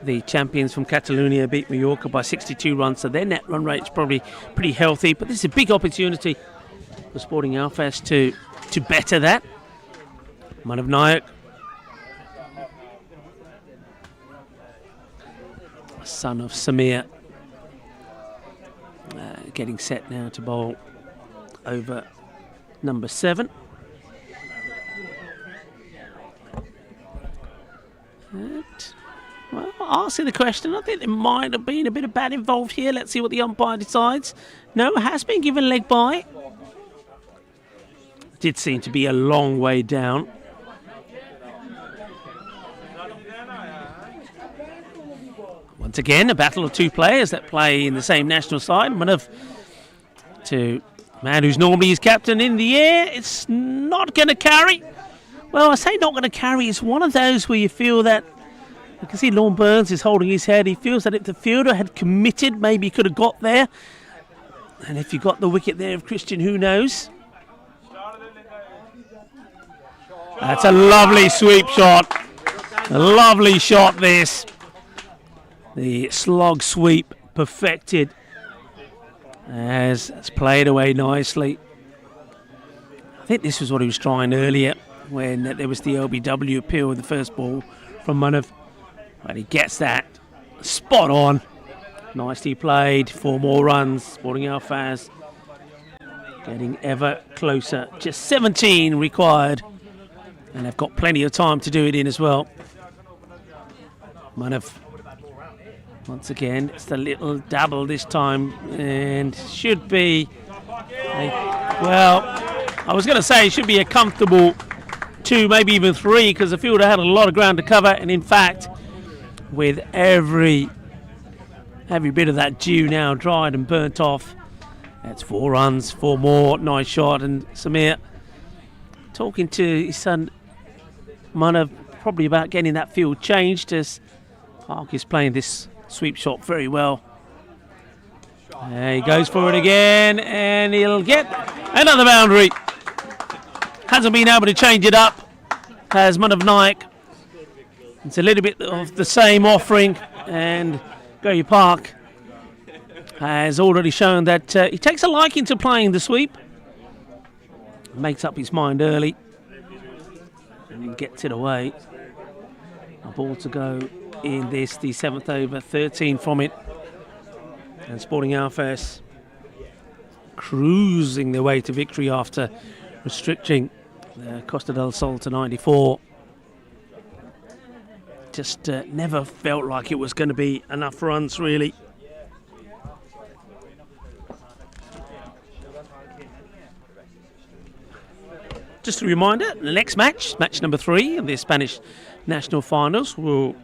S1: the champions from Catalonia, beat Mallorca by 62 runs, so their net run rate is probably pretty healthy. But this is a big opportunity for Sporting Alfes to better that. Manav Nayak, son of Samir, getting set now to bowl over number 7. And, well, asking the question, I think there might have been a bit of bat involved here. Let's see what the umpire decides. No, it has been given leg by. Did seem to be a long way down. Once again, a battle of two players that play in the same national side. One of to man who's normally his captain in the air. It's not going to carry. Well, I say not going to carry. It's one of those where you feel that, you can see Lorne Burns is holding his head. He feels that if the fielder had committed, maybe he could have got there. And if you got the wicket there of Christian, who knows? That's a lovely sweep shot. A lovely shot, this. The slog sweep perfected as it's played away nicely. I think this was what he was trying earlier when there was the LBW appeal with the first ball from Manav. But he gets that spot on. Nicely played. 4 more runs. Sporting Alfaz getting ever closer. Just 17 required. And they've got plenty of time to do it in as well. Manav, once again, it's the little dabble this time, and should be well, I was going to say it should be a comfortable 2, maybe even 3, because the fielder had a lot of ground to cover, and in fact, with every bit of that dew now dried and burnt off, that's 4 runs, 4 more, nice shot. And Samir talking to his son Manav probably about getting that field changed, as Park is playing this sweep shot very well. There he goes for it again, and he'll get another boundary. Hasn't been able to change it up, has Manav Nayak. It's a little bit of the same offering, and Gary Park has already shown that he takes a liking to playing the sweep. Makes up his mind early, and he gets it away. A ball to go in this, the 7th over, 13 from it. And Sporting Alfaz cruising their way to victory after restricting Costa del Sol to 94. Just never felt like it was going to be enough runs, really. Just a reminder, the next match, match number 3 of the Spanish National Finals, will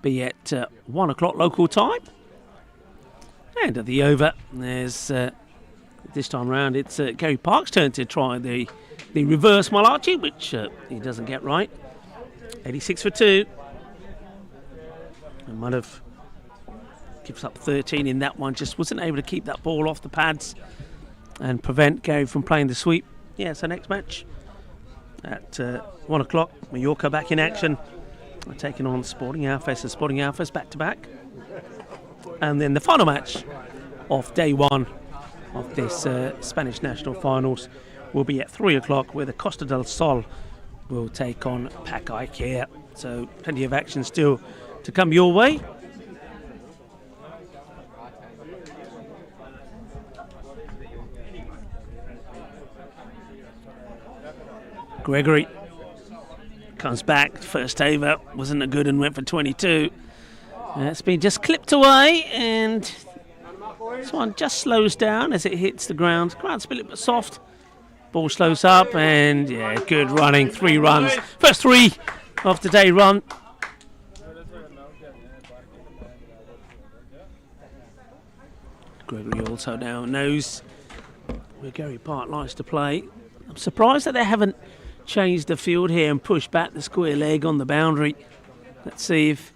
S1: be at 1 o'clock local time. And at the over, there's this time around, it's Gary Park's turn to try the reverse Malachi, which he doesn't get right. 86 for 2. And might have gives up 13 in that one. Just wasn't able to keep that ball off the pads and prevent Gary from playing the sweep. Yeah, so next match at 1 o'clock. Mallorca back in action, taking on Sporting Alfes and Sporting Alfes back to back. And then the final match of day 1 of this Spanish National Finals will be at 3 o'clock, where the Costa del Sol will take on PAC IKEA. So plenty of action still to come your way. Gregory comes back. First over wasn't a good and went for 22. It's been just clipped away, and this one just slows down as it hits the ground. Ground's a little bit soft. Ball slows up, and yeah, good running. 3 runs. First 3 of the day run. Gregory also now knows where Gary Park likes to play. I'm surprised that they haven't changed the field here and pushed back the square leg on the boundary. Let's see if...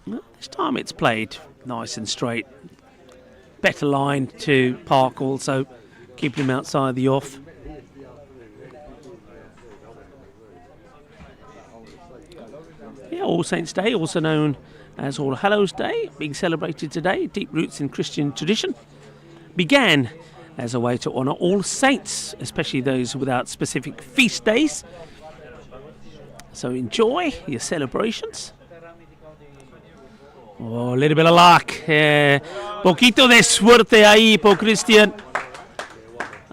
S1: Well, this time it's played nice and straight. Better line to Park also, keeping him outside the off. Yeah, All Saints Day, also known as All Hallows Day, being celebrated today. Deep roots in Christian tradition. Began as a way to honour all saints, especially those without specific feast days. So enjoy your celebrations. Oh, a little bit of luck. Poquito de suerte ahí por Christian.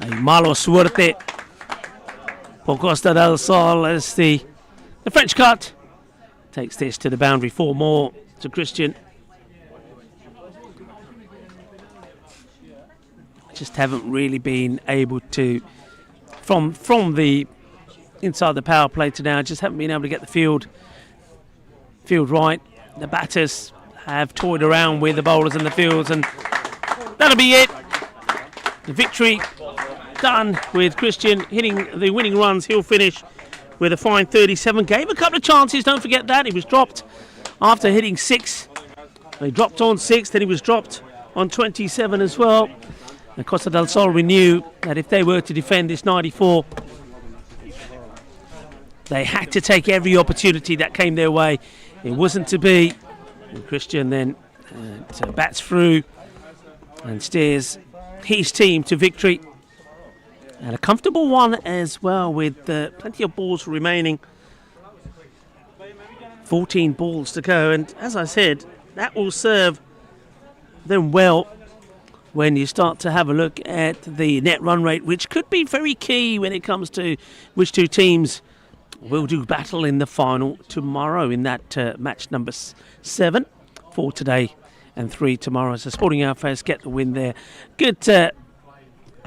S1: Hay malo suerte por Costa del Sol as the French cut takes this to the boundary. 4 more to Christian. Just haven't really been able to, from the inside the power play to now, just haven't been able to get the field right. The batters have toyed around with the bowlers in the fields, and that'll be it. The victory done with Christian hitting the winning runs. He'll finish with a fine 37. Gave a couple of chances, don't forget that. He was dropped after hitting 6. He dropped on 6, then he was dropped on 27 as well. And Costa del Sol, we knew that if they were to defend this 94, they had to take every opportunity that came their way. It wasn't to be. And Christian then bats through and steers his team to victory. And a comfortable one as well, with plenty of balls remaining. 14 balls to go. And as I said, that will serve them well when you start to have a look at the net run rate, which could be very key when it comes to which 2 teams will do battle in the final tomorrow in that match number 7, 4 today and 3 tomorrow. So Sporting Alfes get the win there. Good,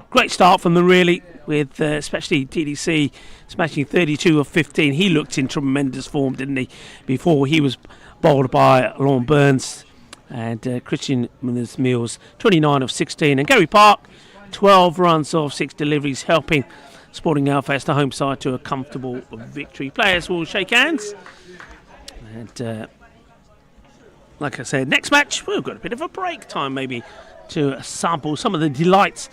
S1: great start from them really, with especially TDC smashing 32 of 15. He looked in tremendous form, didn't he, before he was bowled by Lorne Burns. And Christian Mills, 29 of 16. And Gary Park, 12 runs off 6 deliveries, helping Sporting Alfes, the home side, to a comfortable victory. Players will shake hands. And like I said, next match, we've got a bit of a break time maybe to sample some of the delights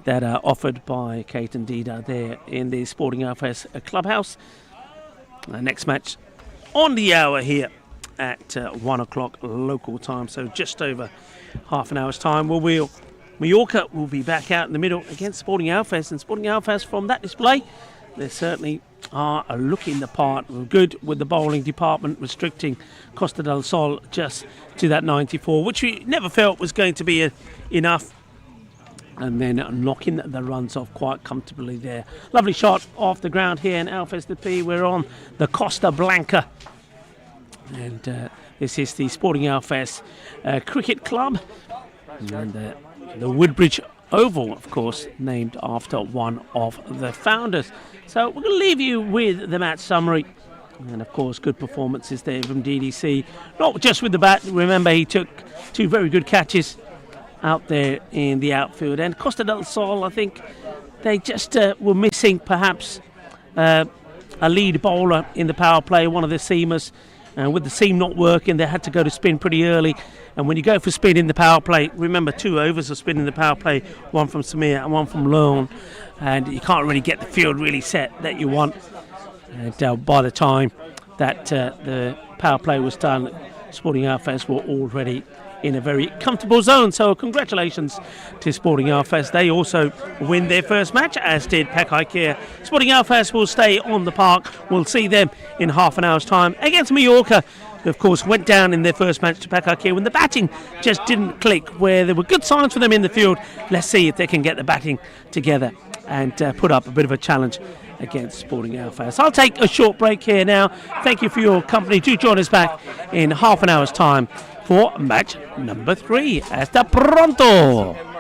S1: that are offered by Kate and Dida there in the Sporting Alfes clubhouse. Next match on the hour here at 1 o'clock local time, so just over half an hour's time. Mallorca will be back out in the middle against Sporting Alfes, and Sporting Alfes, from that display, they certainly are looking the part. Good with the bowling department, restricting Costa del Sol just to that 94, which we never felt was going to be enough. and then knocking the runs off quite comfortably there. Lovely shot off the ground here in Alfes de P. We're on the Costa Blanca, and this is the Sporting Alfes Cricket Club, and the Woodbridge Oval, of course, named after one of the founders. So we're going to leave you with the match summary. And of course, good performances there from DDC. Not just with the bat. Remember, he took 2 very good catches out there in the outfield. And Costa del Sol, I think they just were missing perhaps a lead bowler in the power play, one of the seamers. And with the seam not working, they had to go to spin pretty early. And when you go for spin in the power play, remember 2 overs of spin in the power play, one from Samir and one from Lone. And you can't really get the field really set that you want. And by the time that the power play was done, Sporting Alfes were already in a very comfortable zone. So congratulations to Sporting Alfes. They also win their first match, as did Pekai Kia. Sporting Alfes will stay on the park. We'll see them in half an hour's time against Mallorca, who of course went down in their first match to Pekai Kia when the batting just didn't click, where there were good signs for them in the field. Let's see if they can get the batting together and put up a bit of a challenge against Sporting Alfes. I'll take a short break here now. Thank you for your company. Do join us back in half an hour's time for match number 3. Hasta pronto!